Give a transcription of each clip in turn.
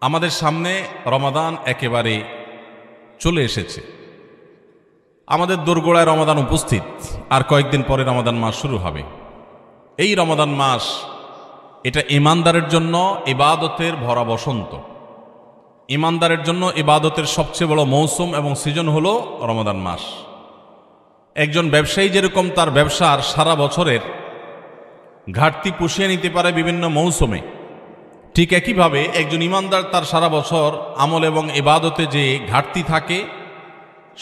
আমাদের সামনে রমাদান একেবারে চলে এসেছে। আমাদের দোরগোড়ায় রমাদান উপস্থিত, আর কয়েকদিন পরে রমাদান মাস শুরু হবে। এই রমাদান মাস এটা ঈমানদারের জন্য ইবাদতের ভরা বসন্ত। ঈমানদারের জন্য ইবাদতের সবচেয়ে বড় মৌসুম এবং সিজন হলো রমাদান মাস। একজন ব্যবসায়ী যেরকম তার ব্যবসার সারা বছরের ঘাটতি পুষিয়ে নিতে পারে বিভিন্ন মৌসুমে, ঠিক একইভাবে একজন ঈমানদার তার সারা বছর আমল এবং ইবাদতে যে ঘাটতি থাকে,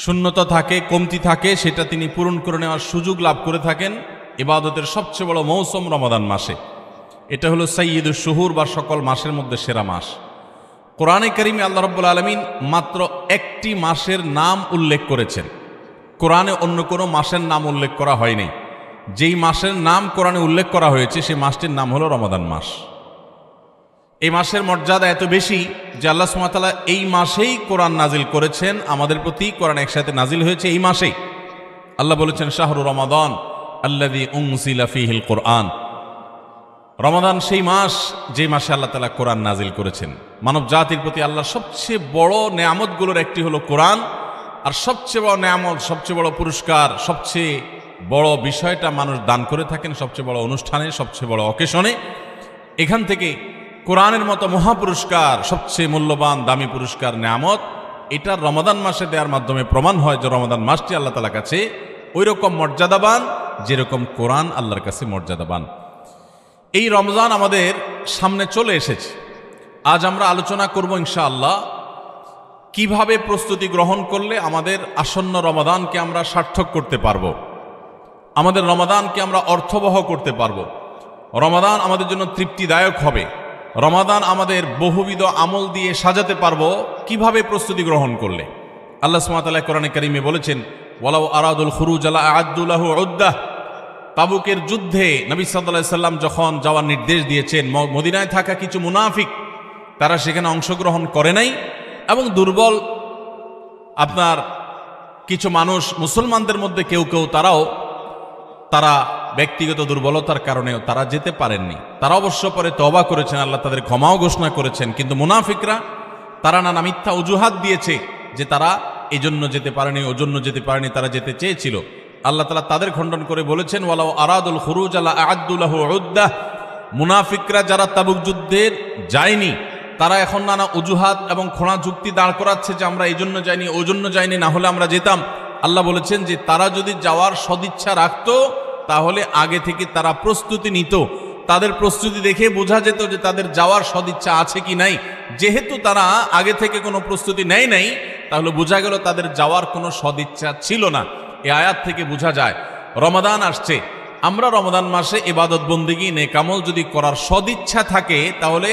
শূন্যতা থাকে, কমতি থাকে, সেটা তিনি পূরণ করে নেওয়ার সুযোগ লাভ করে থাকেন ইবাদতের সবচেয়ে বড় মৌসুম রমাদান মাসে। এটা হলো সাইয়্যিদুশ শুহুর বা সকল মাসের মধ্যে সেরা মাস। কোরআনে কারিমে আল্লাহ রাব্বুল আলামিন মাত্র একটি মাসের নাম উল্লেখ করেছেন, কোরআনে অন্য কোনো মাসের নাম উল্লেখ করা হয়নি। যেই মাসের নাম কোরআনে উল্লেখ করা হয়েছে সেই মাসটির নাম হলো রমাদান মাস। এই মাসের মর্যাদা এত বেশি যে আল্লাহ সুবহানাহু ওয়া তাআলা এই মাসেই কোরআন নাজিল করেছেন আমাদের প্রতি। কোরআন একসাথে নাজিল হয়েছে এই মাসেই। আল্লাহ বলেছেন শাহরু রমাদান আল্লাযী উনজিলা ফীহিল কোরআন। রমাদান সেই মাস যে মাসে আল্লাহ তাআলা কোরআন নাজিল করেছেন। মানব জাতির প্রতি আল্লাহর সবচেয়ে বড় নেয়ামতগুলোর একটি হলো কোরআন। আর সবচেয়ে বড় নেয়ামত, সবচেয়ে বড় পুরস্কার, সবচেয়ে বড় বিষয়টা মানুষ দান করে থাকেন সবচেয়ে বড় অনুষ্ঠানে, সবচেয়ে বড় অকেশনে। এখান থেকে কোরআনের মতো মহাপুরস্কার, সবচেয়ে মূল্যবান দামি পুরস্কার, নেয়ামত, এটা রমাদান মাসে দেওয়ার মাধ্যমে প্রমাণ হয় যে রমাদান মাসটি আল্লাহ তাআলার কাছে ওই রকম মর্যাদাবান যেরকম কোরআন আল্লাহর কাছে মর্যাদাবান। এই রমজান আমাদের সামনে চলে এসেছে। আজ আমরা আলোচনা করব ইনশাআল্লাহ কিভাবে প্রস্তুতি গ্রহণ করলে আমাদের আসন্ন রমাদানকে আমরা সার্থক করতে পারবো, আমাদের রমাদানকে আমরা অর্থবহ করতে পারবো, রমাদান আমাদের জন্য তৃপ্তিদায়ক হবে, রমাদান আমাদের বহুবিধ আমল দিয়ে সাজাতে পারবো কিভাবে প্রস্তুতি গ্রহণ করলে। আল্লাহ সুবহানাহু ওয়া তাআলা কোরআনে কারীমে বলেছেন ওয়ালাউ আরাদুল খুরুজ লা আ'আদ্দু লাহু উদ্দাহ। তাবুকের যুদ্ধে নবী সাল্লাল্লাহু আলাইহি সাল্লাম যখন যাওয়ার নির্দেশ দিয়েছেন, মদিনায় থাকা কিছু মুনাফিক তারা সেখানে অংশগ্রহণ করে নাই এবং দুর্বল আপনার কিছু মানুষ মুসলমানদের মধ্যে কেউ কেউ তারা ব্যক্তিগত দুর্বলতার কারণেও তারা যেতে পারেননি। তারা অবশ্য পরে তওবা করেছেন, আল্লাহ তাদের ক্ষমাও ঘোষণা করেছেন। কিন্তু মুনাফিকরা তারা নানা মিথ্যা অজুহাত দিয়েছে যে তারা এই জন্য যেতে পারেনি, ওজন্য যেতে পারেনি, তারা যেতে চেয়েছিল। আল্লাহ তাআলা তাদের খণ্ডন করে বলেছেন ওয়ালাউ আরাদুল খুরুজ লা আ'আদ্দু লাহু উদ্দাহ। মুনাফিকরা যারা তাবুক যুদ্ধের যায়নি তারা এখন নানা অজুহাত এবং খোঁড়া যুক্তি দাঁড় করাচ্ছে যে আমরা এই জন্য যাইনি, ওই জন্য যাইনি, না হলে আমরা যেতাম। আল্লাহ বলেছেন যে তারা যদি যাওয়ার সদিচ্ছা রাখতো তাহলে আগে থেকে তারা প্রস্তুতি নিত। তাদের প্রস্তুতি দেখে বোঝা যেত যে তাদের যাওয়ার সদিচ্ছা আছে কি নাই। যেহেতু তারা আগে থেকে কোনো প্রস্তুতি নেয় নাই, তাহলে বোঝা গেল তাদের যাওয়ার কোনো সদিচ্ছা ছিল না। এই আয়াত থেকে বোঝা যায় রমাদান আসছে, আমরা রমাদান মাসে ইবাদত বন্দেগী নেক আমল যদি করার সদিচ্ছা থাকে তাহলে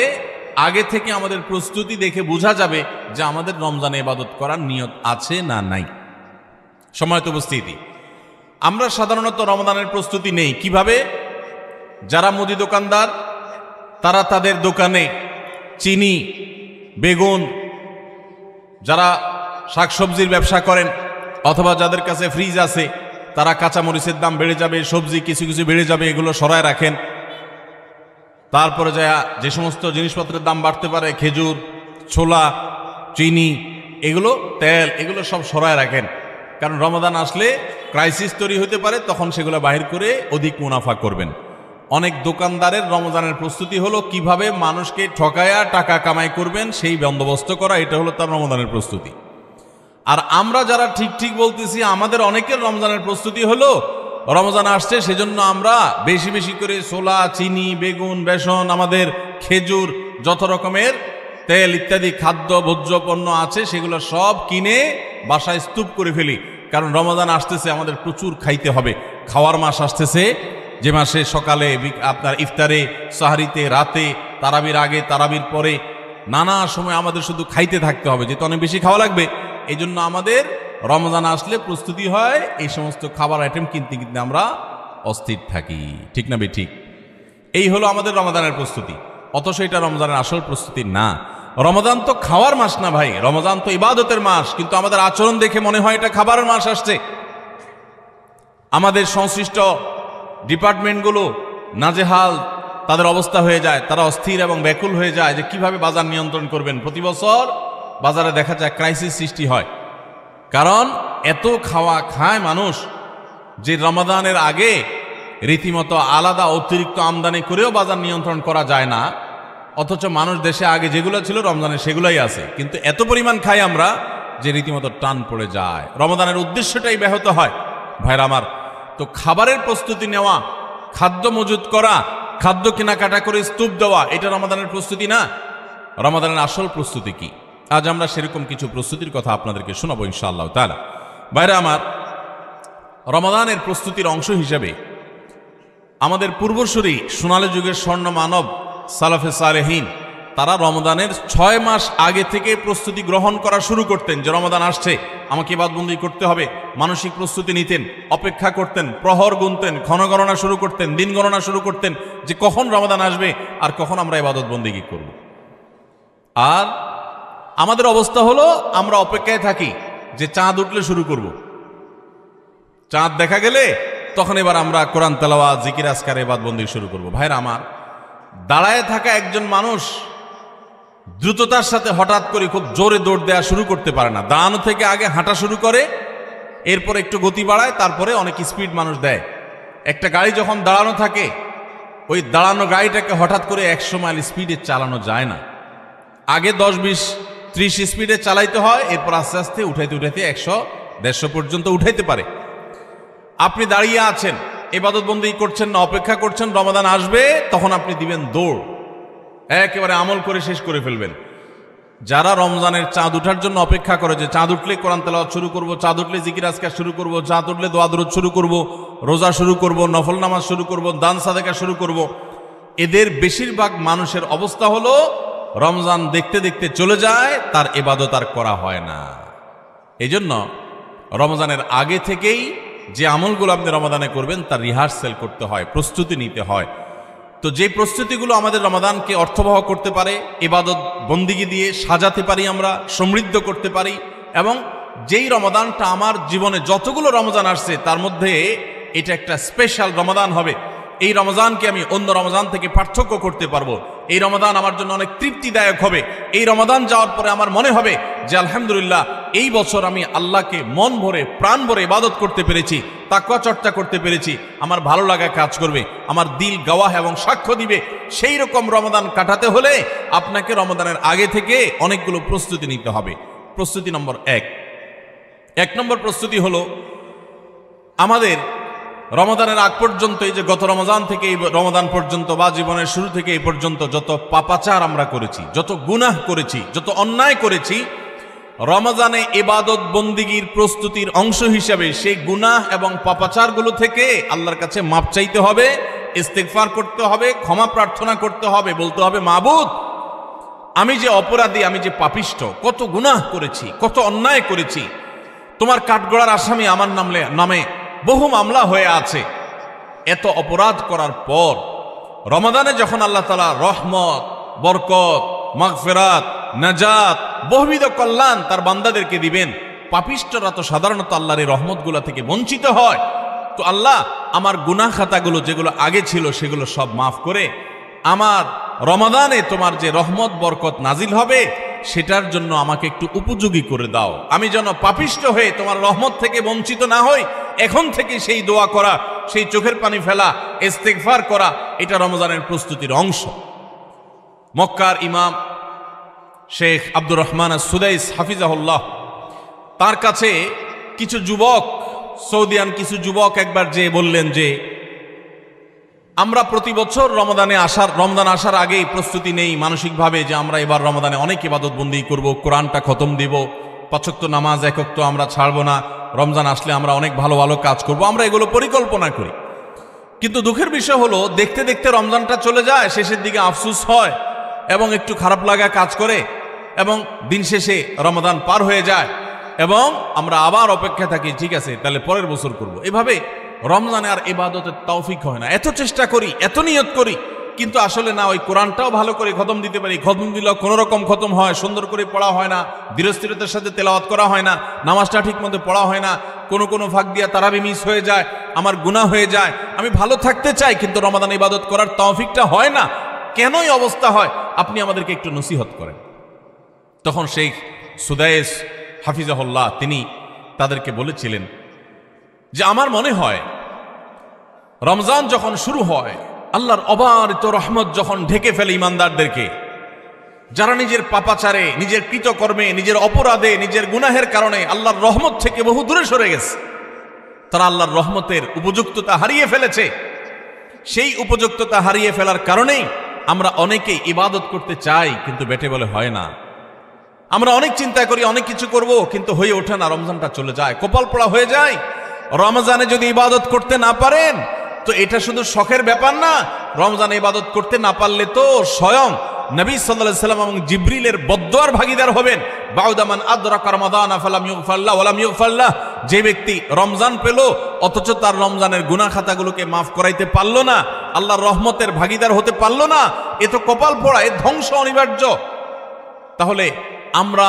আগে থেকে আমাদের প্রস্তুতি দেখে বোঝা যাবে যে আমাদের রমজানে ইবাদত করার নিয়ত আছে না নাই। সময়ত উপস্থিতি, আমরা সাধারণত রমাদানের প্রস্তুতি নেই কিভাবে? যারা মুদি দোকানদার তারা তাদের দোকানে চিনি, বেগুন, যারা শাকসবজির ব্যবসা করেন অথবা যাদের কাছে ফ্রিজ আছে তারা কাঁচামরিচের দাম বেড়ে যাবে, সবজি কিছু কিছু বেড়ে যাবে, এগুলো সরায় রাখেন। তারপরে যে সমস্ত জিনিসপত্রের দাম বাড়তে পারে, খেজুর, ছোলা, চিনি, এগুলো, তেল, এগুলো সব সরায় রাখেন। কারণ রমাদান আসলে ক্রাইসিস তৈরি হতে পারে, তখন সেগুলো বাহির করে অধিক মুনাফা করবেন। অনেক দোকানদারের রমজানের প্রস্তুতি হলো কিভাবে মানুষকে ঠকায়া টাকা কামাই করবেন সেই বন্দোবস্ত করা, এটা হলো তার রমজানের প্রস্তুতি। আর আমরা যারা ঠিক ঠিক বলতেছি আমাদের অনেকের রমজানের প্রস্তুতি হলো রমজান আসছে সেজন্য আমরা বেশি বেশি করে ছোলা, চিনি, বেগুন, বেসন, আমাদের খেজুর, যত রকমের তেল ইত্যাদি খাদ্য ভোজ্য পণ্য আছে সেগুলো সব কিনে বাসায় স্তূপ করে ফেলি। কারণ রমজান আসতেছে, আমাদের প্রচুর খাইতে হবে। খাওয়ার মাস আসতেছে, যে মাসে সকালে আপনার ইফতারে, সাহরিতে, রাতে, তারাবির আগে, তারাবির পরে, নানা সময় আমাদের শুধু খাইতে থাকতে হবে, যেহেতু অনেক বেশি খাওয়া লাগবে। এই জন্য আমাদের রমজান আসলে প্রস্তুতি হয়, এই সমস্ত খাবার আইটেম কিনতে কিনতে আমরা অস্থির থাকি। ঠিক না ঠিক? এই হলো আমাদের রমজানের প্রস্তুতি। অথচ এটা রমজানের আসল প্রস্তুতি না। রমজান তো খাওয়ার মাস না ভাই, রমজান তো ইবাদতের মাস। কিন্তু আমাদের আচরণ দেখে মনে হয় এটা খাবারের মাস আসছে। আমাদের সংশ্লিষ্ট ডিপার্টমেন্টগুলো নাজেহাল, তাদের অবস্থা হয়ে যায়, তারা অস্থির এবং ব্যাকুল হয়ে যায় যে কিভাবে বাজার নিয়ন্ত্রণ করবেন। প্রতি বছর বাজারে দেখা যায় ক্রাইসিস সৃষ্টি হয়, কারণ এত খাওয়া খায় মানুষ যে রমাদানের আগে রীতিমতো আলাদা অতিরিক্ত আমদানি করেও বাজার নিয়ন্ত্রণ করা যায় না, অথচ মানুষ দেশে আগে যেগুলো ছিল রমজানে সেগুলোই আছে, কিন্তু এত পরিমাণ খাই আমরা যে রীতিমতো টান পড়ে যায়, রমাদানের উদ্দেশ্যটাই ব্যাহত হয়। ভাইরা আমার, তো খাবারের প্রস্তুতি নেওয়া, খাদ্য মজুত করা, খাদ্য কেনাকাটা করে স্তূপ দেওয়া, এটা রমাদানের প্রস্তুতি না। রমাদানের আসল প্রস্তুতি কি? আজ আমরা সেরকম কিছু প্রস্তুতির কথা আপনাদেরকে শোনাবো ইনশাআল্লাহ তাআলা। ভাইরা আমার, রমাদানের প্রস্তুতির অংশ হিসেবে আমাদের পূর্বসূরি সোনালী যুগের স্বর্ণ মানব সালাফে সালেহীন তারা রমাদানের 6 মাস আগে থেকে প্রস্তুতি গ্রহণ করা শুরু করতেন, যে রমাদান আসছে, আমাকে ইবাদতবন্দি করতে হবে। মানসিক প্রস্তুতি নিতেন, অপেক্ষা করতেন, প্রহর গুনতেন, ক্ষণগণনা শুরু করতেন, দিন গণনা শুরু করতেন যে কখন রমাদান আসবে আর কখন আমরা ইবাদতবন্দি করব। আর আমাদের অবস্থা হলো আমরা অপেক্ষায় থাকি যে চাঁদ উঠলে শুরু করব, চাঁদ দেখা গেলে তখন এবার আমরা কোরআন তেলাওয়াত, জিকির আজকার, ইবাদতবন্দি শুরু করব। ভাইরা আমার, দাঁড়ায় থাকা একজন মানুষ দ্রুততার সাথে হঠাৎ করে খুব জোরে দৌড় দেওয়া শুরু করতে পারে না। দাঁড়ানো থেকে আগে হাঁটা শুরু করে, এরপর একটু গতি বাড়ায়, তারপরে অনেক স্পিড মানুষ দেয়। একটা গাড়ি যখন দাঁড়ানো থাকে, ওই দাঁড়ানো গাড়িটাকে হঠাৎ করে 100 মাইল স্পিডে চালানো যায় না। আগে 10, 20, 30 স্পিডে চালাইতে হয়, এরপর আস্তে আস্তে উঠাইতে উঠাইতে 100, 150 পর্যন্ত উঠাইতে পারে। আপনি দাঁড়িয়ে আছেন, ইবাদতবন্দি করছেন না, অপেক্ষা করছেন রমাদান আসবে, তখন আপনি দিবেন দৌড়, একেবারে আমল করে শেষ করে ফেলবেন। যারা রমজানের চাঁদ উঠার জন্য অপেক্ষা করে, যে চাঁদ উঠলে কোরআন তেলাওয়াত শুরু করব, চাঁদ উঠলে জিকির আজকার শুরু করব, চাঁদ উঠলে দোয়া দরুদ শুরু করব, রোজা শুরু করব, নফল নামাজ শুরু করব, দান সাদেকা শুরু করব, এদের বেশিরভাগ মানুষের অবস্থা হলো রমজান দেখতে দেখতে চলে যায়, তার ইবাদত আর করা হয় না। এজন্য রমজানের আগে থেকেই যে আমলগুলো আপনি রমাদানে করবেন তার রিহার্সেল করতে হয়, প্রস্তুতি নিতে হয়। তো যে প্রস্তুতিগুলো আমাদের রমাদানকে অর্থবহ করতে পারে, ইবাদত বন্দিগি দিয়ে সাজাতে পারি, আমরা সমৃদ্ধ করতে পারি, এবং যেই রমাদানটা আমার জীবনে যতগুলো রমজান আসছে তার মধ্যে এটা একটা স্পেশাল রমাদান হবে, এই রমজানকে আমি অন্য রমজান থেকে পার্থক্য করতে পারবো, এই রমাদান আমার জন্য অনেক তৃপ্তিদায়ক হবে, এই রমাদান যাওয়ার পরে আমার মনে হবে যে আলহামদুলিল্লাহ এই বছর আমি আল্লাহকে মন ভরে প্রাণ ভরে ইবাদত করতে পেরেছি, তাকওয়া চর্চা করতে পেরেছি, আমার ভালো লাগা কাজ করবে, আমার দিল গাওয়াহ এবং সাক্ষ্য দিবে। সেই রকম রমাদান কাটাতে হলে আপনাকে রমাদানের আগে থেকে অনেকগুলো প্রস্তুতি নিতে হবে। প্রস্তুতি নম্বর 1 নম্বর প্রস্তুতি হলো আমাদের রমাদানের আগ পর্যন্ত, এই যে গত রমজান থেকে এই রমাদান পর্যন্ত বা জীবনের শুরু থেকে এই পর্যন্ত যত পাপাচার আমরা করেছি, যত গুনাহ করেছি, যত অন্যায় করেছি, রমজানে ইবাদত বন্দিগির প্রস্তুতির অংশ হিসাবে সেই গুনাহ এবং পাপাচারগুলো থেকে আল্লাহর কাছে মাপ চাইতে হবে, ইস্তেগফার করতে হবে, ক্ষমা প্রার্থনা করতে হবে, বলতে হবে মাবুদ আমি যে অপরাধী, আমি যে পাপিষ্ঠ, কত গুনাহ করেছি, কত অন্যায় করেছি, তোমার কাঠগড়ার আসামি আমার নামে বহু মামলা হয়ে আছে। এত অপরাধ করার পর রমাদানে যখন আল্লাহ তাআলা রহমত, বরকত, মাগফিরাত, নাজাত, বহুবিধ কল্যাণ তার বান্দাদেরকে দিবেন, পাপিষ্ঠরা তো সাধারণত আল্লাহর এই রহমতগুলো থেকে বঞ্চিত হয়। তো আল্লাহ আমার গুনাহ খাতাগুলো যেগুলো আগে ছিল সেগুলো সব মাফ করে আমার রমাদানে তোমার যে রহমত বরকত নাজিল হবে সেটার জন্য আমাকে একটু উপযোগী করে দাও, আমি যেন পাপিষ্ঠ হয়ে তোমার রহমত থেকে বঞ্চিত না হই। এখন থেকে সেই দোয়া করা, সেই চোখের পানি ফেলা, ইস্তেগফার করা, এটা রমজানের প্রস্তুতির অংশ। মক্কার ইমাম শেখ আব্দুর রহমান আস-সুদাইস হাফিজাহুল্লাহ, তার কাছে কিছু যুবক, সৌদিয়ান কিছু যুবক একবার যে বললেন যে আমরা প্রতি বছর রমজান আসার আগেই প্রস্তুতি নেই মানসিকভাবে যে আমরা এবার রমাদানে অনেক ইবাদত বন্দি করব, কোরআনটা খতম দিব, 5 ওয়াক্ত নামাজ 1 ওয়াক্ত আমরা ছাড়বো না, রমজান আসলে আমরা অনেক ভালো ভালো কাজ করব, আমরা এগুলো পরিকল্পনা করি। কিন্তু দুঃখের বিষয় হলো দেখতে দেখতে রমজানটা চলে যায়, শেষের দিকে আফসোস হয় এবং একটু খারাপ লাগা কাজ করে, এবং দিন শেষে রমাদান পার হয়ে যায় এবং আমরা আবার অপেক্ষা থাকি, ঠিক আছে তাহলে পরের বছর করব। এভাবে রমজানে আর ইবাদতের তৌফিক হয় না। এত চেষ্টা করি, এত নিয়ত করি, কিন্তু আসলে না, ওই কোরআনটাও ভালো করে খতম দিতে পারি, খতম দিলেও কোনো রকম খতম হয়, সুন্দর করে পড়া হয় না, ধীরস্থিরতার সাথে তেলাওয়াত করা হয় না, নামাজটা ঠিক মতো পড়া হয় না, কোনো ফাঁক দিয়া তারাবি মিস হয়ে যায়, আমার গুনাহ হয়ে যায়, আমি ভালো থাকতে চাই কিন্তু রমাদান ইবাদত করার তৌফিকটা হয় না, কেনই অবস্থা হয়, আপনি আমাদেরকে একটু নসিহত করেন। তখন শেখ সুদাইস হাফিজাহুল্লাহ তিনি তাদেরকে বলেছিলেন যে আমার মনে হয় রমজান যখন শুরু হয়, আল্লাহর অবারিত রহমত যখন ঢেকে ফেলে ইমানদারদেরকে, যারা নিজের পাপাচারে, নিজের কৃতকর্মে, নিজের অপরাধে, নিজের গুনাহের কারণে আল্লাহর রহমত থেকে বহু দূরে সরে গেছে, তারা আল্লাহর রহমতের উপযুক্ততা হারিয়ে ফেলেছে। সেই উপযুক্ততা হারিয়ে ফেলার কারণেই আমরা অনেকেই ইবাদত করতে চাই কিন্তু বেটে বলে হয় না। আমরা অনেক চিন্তা করি, অনেক কিছু করব, কিন্তু হয়ে ওঠে না, রমজানটা চলে যায়, কপাল পোড়া হয়ে যায়। রমজানে যদি ইবাদত করতে না পারেন তো এটা শুধু শখের ব্যাপার না, রমজানে ইবাদত করতে না পারলে তো স্বয়ং নবী সাল্লাল্লাহু আলাইহি সাল্লাম এবং জিবরিলের বদদুয়ার ভাগীদার হবেন। বাউদা মান আদরাকা রমাদান ফালাম ইগফারলাহ ওয়ালাম ইগফারলাহ, যে ব্যক্তি রমজান পেল অথচ তার রমজানের গুনাহ খাতাগুলোকে মাফ করাইতে পারল না, আল্লাহর রহমতের ভাগীদার হতে পারল না, এ তো কপাল পোড়া, এ ধ্বংস অনিবার্য। তাহলে আমরা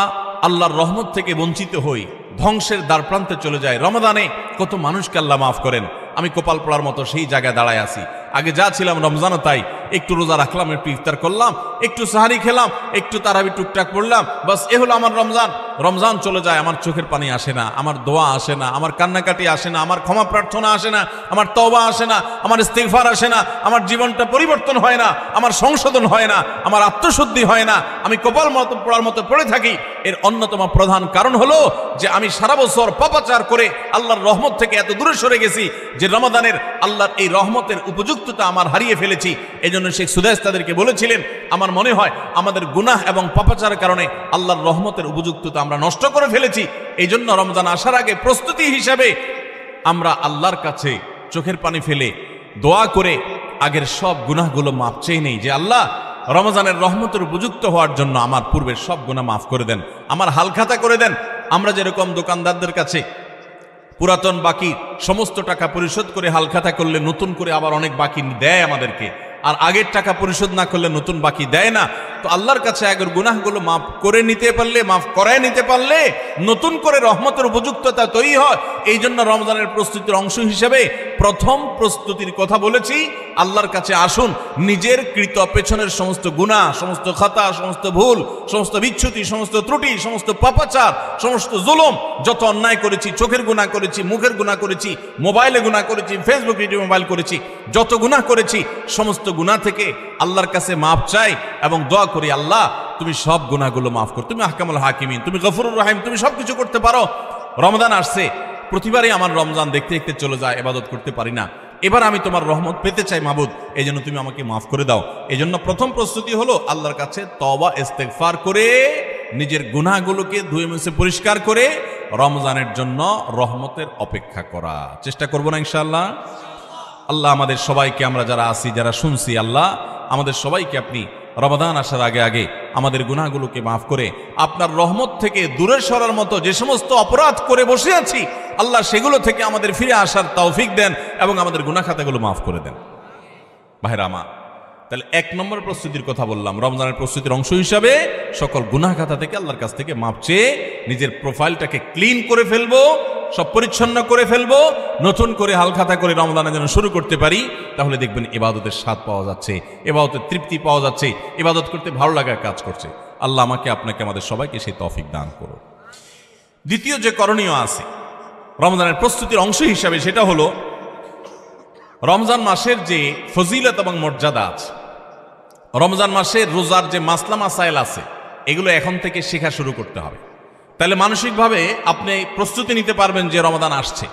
আল্লাহর রহমত থেকে বঞ্চিত হই, ধ্বংসের দ্বারপ্রান্তে চলে যায়। রমাদানে কত মানুষকে আল্লাহ মাফ করেন, আমি কপাল পোড়ার মতো সেই জায়গায় দাঁড়ায় আছি। আগে যা ছিলাম রমজানও তাই, একটু রোজা রাখলাম, একটু ইফতার করলাম, একটু সাহারি খেলাম, একটু তারাবি টুকটাক পড়লাম, বাস এ হলো আমার রমজান। রমজান চলে যায়, আমার চোখের পানি আসে না, আমার দোয়া আসে না, আমার কান্নাকাটি আসে না, আমার ক্ষমা প্রার্থনা আসে না, আমার তওবা আসে না, আমার ইস্তিগফার আসে না, আমার জীবনটা পরিবর্তন হয় না, আমার সংশোধন হয় না, আমার আত্মশুদ্ধি হয় না, আমি কপাল মতো পড়ার মতো পড়ে থাকি। এর অন্যতম প্রধান কারণ হলো যে আমি সারা বছর পাপাচার করে আল্লাহর রহমত থেকে এত দূরে সরে গেছি যে রমাদানের আল্লাহর এই রহমতের উপযুক্ততা আমার হারিয়ে ফেলেছি। এজন্য শেখ সুদাইস তাদেরকে বলেছিলেন, আমার মনে হয় আমাদের গুনাহ এবং পাপাচারের কারণে আল্লাহর রহমতের উপযুক্ততা আমরা নষ্ট করে ফেলেছি। এই জন্য রমজান আসার আগে প্রস্তুতি হিসাবে আমরা আল্লাহর কাছে চোখের পানি ফেলে দোয়া করে আগের সব গুনাহগুলো মাফ চেয়ে নেই যে আল্লাহ রমজানের রহমতের উপযুক্ত হওয়ার জন্য আমার পূর্বের সব গুনাহ মাফ করে দেন, আমার হালখাতা করে দেন। আমরা যেরকম দোকানদারদের কাছে পুরাতন বাকি সমস্ত টাকা পরিশোধ করে হালখাতা করলে নতুন করে আবার অনেক বাকি দেয় আমাদেরকে, আর আগের টাকা পরিশোধ না করলে নতুন বাকি দেয় না, তো আল্লাহর কাছে আগের গুনাহগুলো মাফ করে নিতে পারলে, মাফ করায় নিতে পারলে নতুন করে রহমতের উপযুক্ততা তৈরি হয়। এই জন্য রমজানের প্রস্তুতির অংশ হিসেবে প্রথম প্রস্তুতির কথা বলেছি, আল্লাহর কাছে আসুন, নিজের কৃত পেছনের সমস্ত গুনাহ, সমস্ত খাতা, সমস্ত ভুল, সমস্ত বিচ্যুতি, সমস্ত ত্রুটি, সমস্ত পাপাচার, সমস্ত জুলুম, যত অন্যায় করেছি, চোখের গুনাহ করেছি, মুখের গুনাহ করেছি, মোবাইলে গুনাহ করেছি, ফেসবুক, ইউটিউব, মোবাইল করেছি, যত গুনাহ করেছি সমস্ত গুনাহ থেকে আল্লাহর কাছে মাফ চাই এবং দোয়া করি, আল্লাহ তুমি সব গুনাহগুলো মাফ করো, তুমি আহকামুল হাকিমিন, তুমি গফুরুর রহিম, তুমি সবকিছু করতে পারো। রমজান আসছে, প্রতিবারই আমার রমজান দেখতে দেখতে চলে যায়, ইবাদত করতে পারি না, এবার আমি তোমার রহমত পেতে চাই মাবুদ, এই জন্য তুমি আমাকে মাফ করে দাও। এই জন্য প্রথম প্রস্তুতি হলো আল্লাহর কাছে তওবা ইস্তেগফার করে নিজের গুনাহগুলোকে ধুয়ে মুছে পরিষ্কার করে রমজানের জন্য রহমতের অপেক্ষা করা। চেষ্টা করবো না ইনশাআল্লাহ? আল্লাহ আমাদের সবাইকে, আমরা যারা আছি, যারা শুনছি, আল্লাহ আমাদের সবাইকে আপনি রমাদান আসার আগে আগে আমাদের গুনাহগুলোকে মাফ করে আপনার রহমত থেকে দূরে সরার মতো যে সমস্ত অপরাধ করে বসে আছি, আল্লাহ সেগুলো থেকে আমাদের ফিরে আসার তৌফিক দেন এবং আমাদের গুনাহ খাতাগুলো মাফ করে দেন। ভাইরা আমার, তাহলে এক নম্বর প্রস্তুতির কথা বললাম, রমজানের প্রস্তুতির অংশ হিসাবে সকল গুনাহ খাতা থেকে আল্লাহর কাছ থেকে মাপ চেয়ে নিজের প্রোফাইলটাকে ক্লিন করে ফেলবো, সব পরিচ্ছন্ন করে ফেলবো, নতুন করে হালখাতা করে রমজানের জন্য শুরু করতে পারি। তাহলে দেখবেন ইবাদতের স্বাদ পাওয়া যাচ্ছে, ইবাদতের তৃপ্তি পাওয়া যাচ্ছে, ইবাদত করতে ভালো লাগার কাজ করছে। আল্লাহ আমাকে, আপনাকে, আমাদের সবাইকে সেই তৌফিক দান করুন। দ্বিতীয় যে করণীয় আছে রমজানের প্রস্তুতির অংশ হিসাবে, সেটা হলো রমজান মাসের যে ফজিলত এবং মর্যাদা আছে, রমজান মাসের রোজার যে মাসলা মাসাইল আছে, এগুলো এখন থেকে শেখা শুরু করতে হবে। তাহলে মানসিকভাবে আপনি প্রস্তুতি নিতে পারবেন যে রমজান আসছে।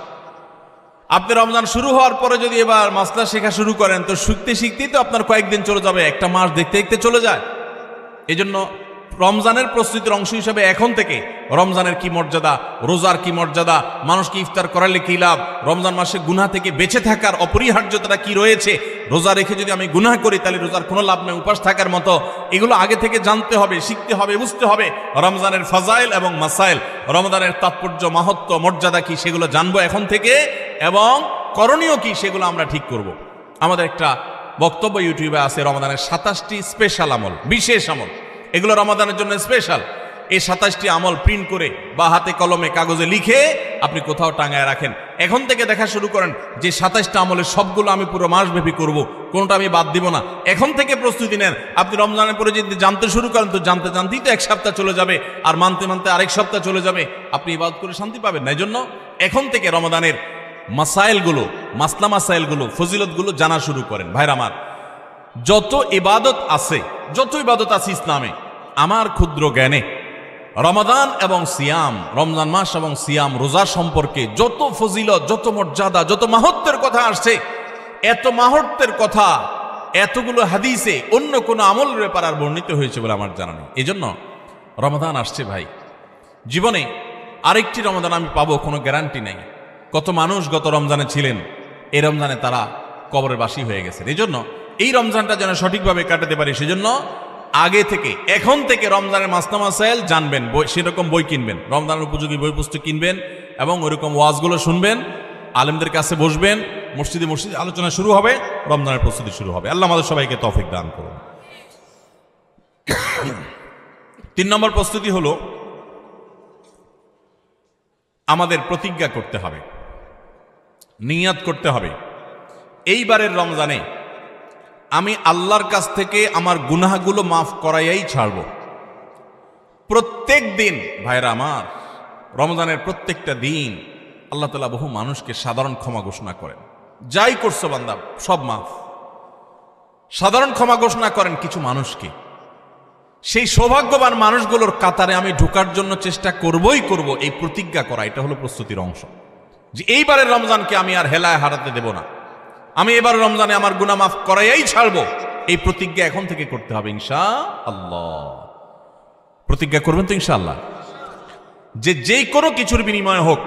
আপনি রমজান শুরু হওয়ার পরে যদি এবার মাসলা শেখা শুরু করেন, তো শিখতে শিখতেই তো আপনার কয়েকদিন চলে যাবে, একটা মাস দেখতে দেখতে চলে যায়। এই জন্য রমজানের প্রস্তুতির অংশ হিসাবে এখন থেকে রমজানের কি মর্যাদা, রোজার কি মর্যাদা, মানুষকে ইফতার করালে কি লাভ, রমজান মাসে গুনাহ থেকে বেঁচে থাকার অপরিহার্যতা কি রয়েছে, রোজা রেখে যদি আমি গুনাহ করি তাহলে রোজার কোনো লাভ নেই, উপাস থাকার মতো, এগুলো আগে থেকে জানতে হবে, শিখতে হবে, বুঝতে হবে। রমজানের ফাজাইল এবং মাসাইল, রমজানের তাৎপর্য, মাহাত্ম্য, মর্যাদা কি, সেগুলো জানবো এখন থেকে, এবং করণীয় কি সেগুলো আমরা ঠিক করব। আমাদের একটা বক্তব্য ইউটিউবে আছে, রমজানের 27টি স্পেশাল আমল, বিশেষ আমল, এগুলো রমাদানের জন্য স্পেশাল। এই 27টি আমল প্রিন্ট করে বা হাতে কলমে কাগজে লিখে আপনি কোথাও টাঙায় রাখেন। এখন থেকে দেখা শুরু করেন যে 27টা আমলের সবগুলো আমি পুরো মাসব্যাপী করব, কোনটা আমি বাদ দিব না। এখন থেকে প্রস্তুতি নেন। আপনি রমজানের পরে যদি জানতে শুরু করেন তো জানতে জানতেই তো 1 সপ্তাহ চলে যাবে, আর মানতে মানতে আরেক সপ্তাহ চলে যাবে, আপনি ইবাদত করে শান্তি পাবেন না। এই জন্য এখন থেকে রমাদানের মাসাইলগুলো, মাসলা মাসাইলগুলো, ফজিলতগুলো জানা শুরু করেন। ভাইরা আমার, যত ইবাদত আছে ইসলামে, আমার ক্ষুদ্র জ্ঞানে রমাদান এবং সিয়াম, রমজান মাস এবং সিয়াম রোজা সম্পর্কে যত ফজিলত, যত মর্যাদা, যত মাহাত্ম্যের কথা আসছে, এত মাহাত্ম্যের কথা এতগুলো হাদিসে অন্য কোনো আমলের ব্যাপার আর বর্ণিত হয়েছে বলে আমার জানা নেই। এই জন্য রমাদান আসছে ভাই, জীবনে আরেকটি রমাদান আমি পাবো কোনো গ্যারান্টি নেই। কত মানুষ গত রমজানে ছিলেন, এই রমজানে তারা কবরের বাসী হয়ে গেছেন। এই জন্য এই রমজানটা যেন সঠিকভাবে কাটাতে পারি, সেজন্য আগে থেকে, এখন থেকে রমজানের মাসলা মাসাইল জানবেন, সেরকম বই কিনবেন, রমজানের উপযোগী বই পুস্তক কিনবেন এবং ওইরকম ওয়াজগুলো শুনবেন, আলেমদের কাছে বসবেন, মসজিদে আলোচনা শুরু হবে, রমজানের প্রস্তুতি শুরু হবে। আল্লাহ আমাদের সবাইকে তৌফিক দান করুন। 3 নম্বর প্রস্তুতি হলো আমাদের প্রতিজ্ঞা করতে হবে, নিয়াত করতে হবে, এইবারের রমজানে আমি আল্লাহর কাছ থেকে আমার গুনাহগুলো মাফ করাইয়াই ছাড়ব। প্রত্যেক দিন ভাইরা আমার, রমজানের প্রত্যেকটা দিন আল্লাহ তাআলা বহু মানুষকে সাধারণ ক্ষমা ঘোষণা করেন। যাই করছো বান্দা সব মাফ, সাধারণ ক্ষমা ঘোষণা করেন কিছু মানুষকে। সেই সৌভাগ্যবান মানুষগুলোর কাতারে আমি ঢোকার জন্য চেষ্টা করবই করব। এই প্রতিজ্ঞা করা, এটা হলো প্রস্তুতির অংশ, যে এইবারের রমজানকে আমি আর হেলায় হারাতে দেব না, আমি এবার রমজানে আমার গুনাহ মাফ করাইয়াই ছাড়বো। এই প্রতিজ্ঞা এখন থেকে করতে হবে ইনশাআল্লাহ। প্রতিজ্ঞা করবেন তো ইনশাআল্লাহ, যে কোনো কিছুর বিনিময়ে হোক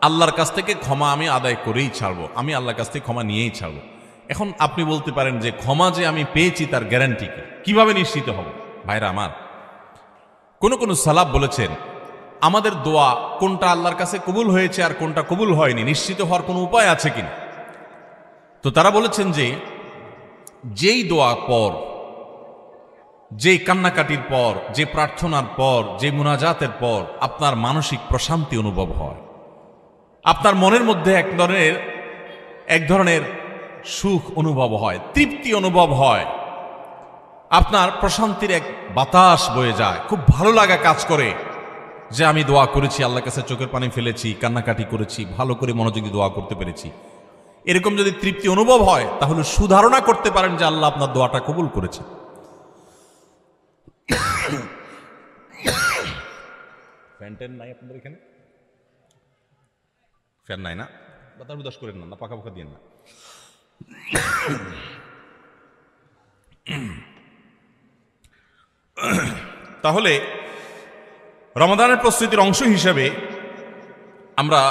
আল্লাহর কাছ থেকে ক্ষমা আমি আদায় করেই ছাড়বো, আমি আল্লাহর কাছ থেকে ক্ষমা নিয়েই ছাড়বো। এখন আপনি বলতে পারেন যে ক্ষমা যে আমি পেয়েছি তার গ্যারান্টি কি, কিভাবে নিশ্চিত হব? ভাইরা আমার, কোন সালাফ বলেছেন আমাদের দোয়া কোনটা আল্লাহর কাছে কবুল হয়েছে আর কোনটা কবুল হয়নি নিশ্চিত হওয়ার কোনো উপায় আছে কিনা। তো তারা বলেছেন যে যেই দোয়া পর, যেই কান্নাকাটির পর, যে প্রার্থনার পর, যে মুনাজাতের পর আপনার মানসিক প্রশান্তি অনুভব হয়, আপনার মনের মধ্যে এক ধরনের সুখ অনুভব হয়, তৃপ্তি অনুভব হয়, আপনার প্রশান্তির এক বাতাস বয়ে যায়, খুব ভালো লাগা কাজ করে যে আমি দোয়া করেছি, আল্লাহর কাছে চোখের পানি ফেলেছি, কান্নাকাটি করেছি, ভালো করে মনোযোগী দোয়া করতে পেরেছি। এরকম যদি তৃপ্তি অনুভব হয় তাহলে সুধারণা করতে পারেন যে আল্লাহ আপনার দোয়াটা কবুল করেছে। ফ্যান নাই আপনাদের এখানে? ফ্যান নাই না? বাতাস উদাস করেন না, পাখা পাখা দিয়ে না। তাহলে রমাদানের প্রস্তুতির অংশ হিসেবে আমরা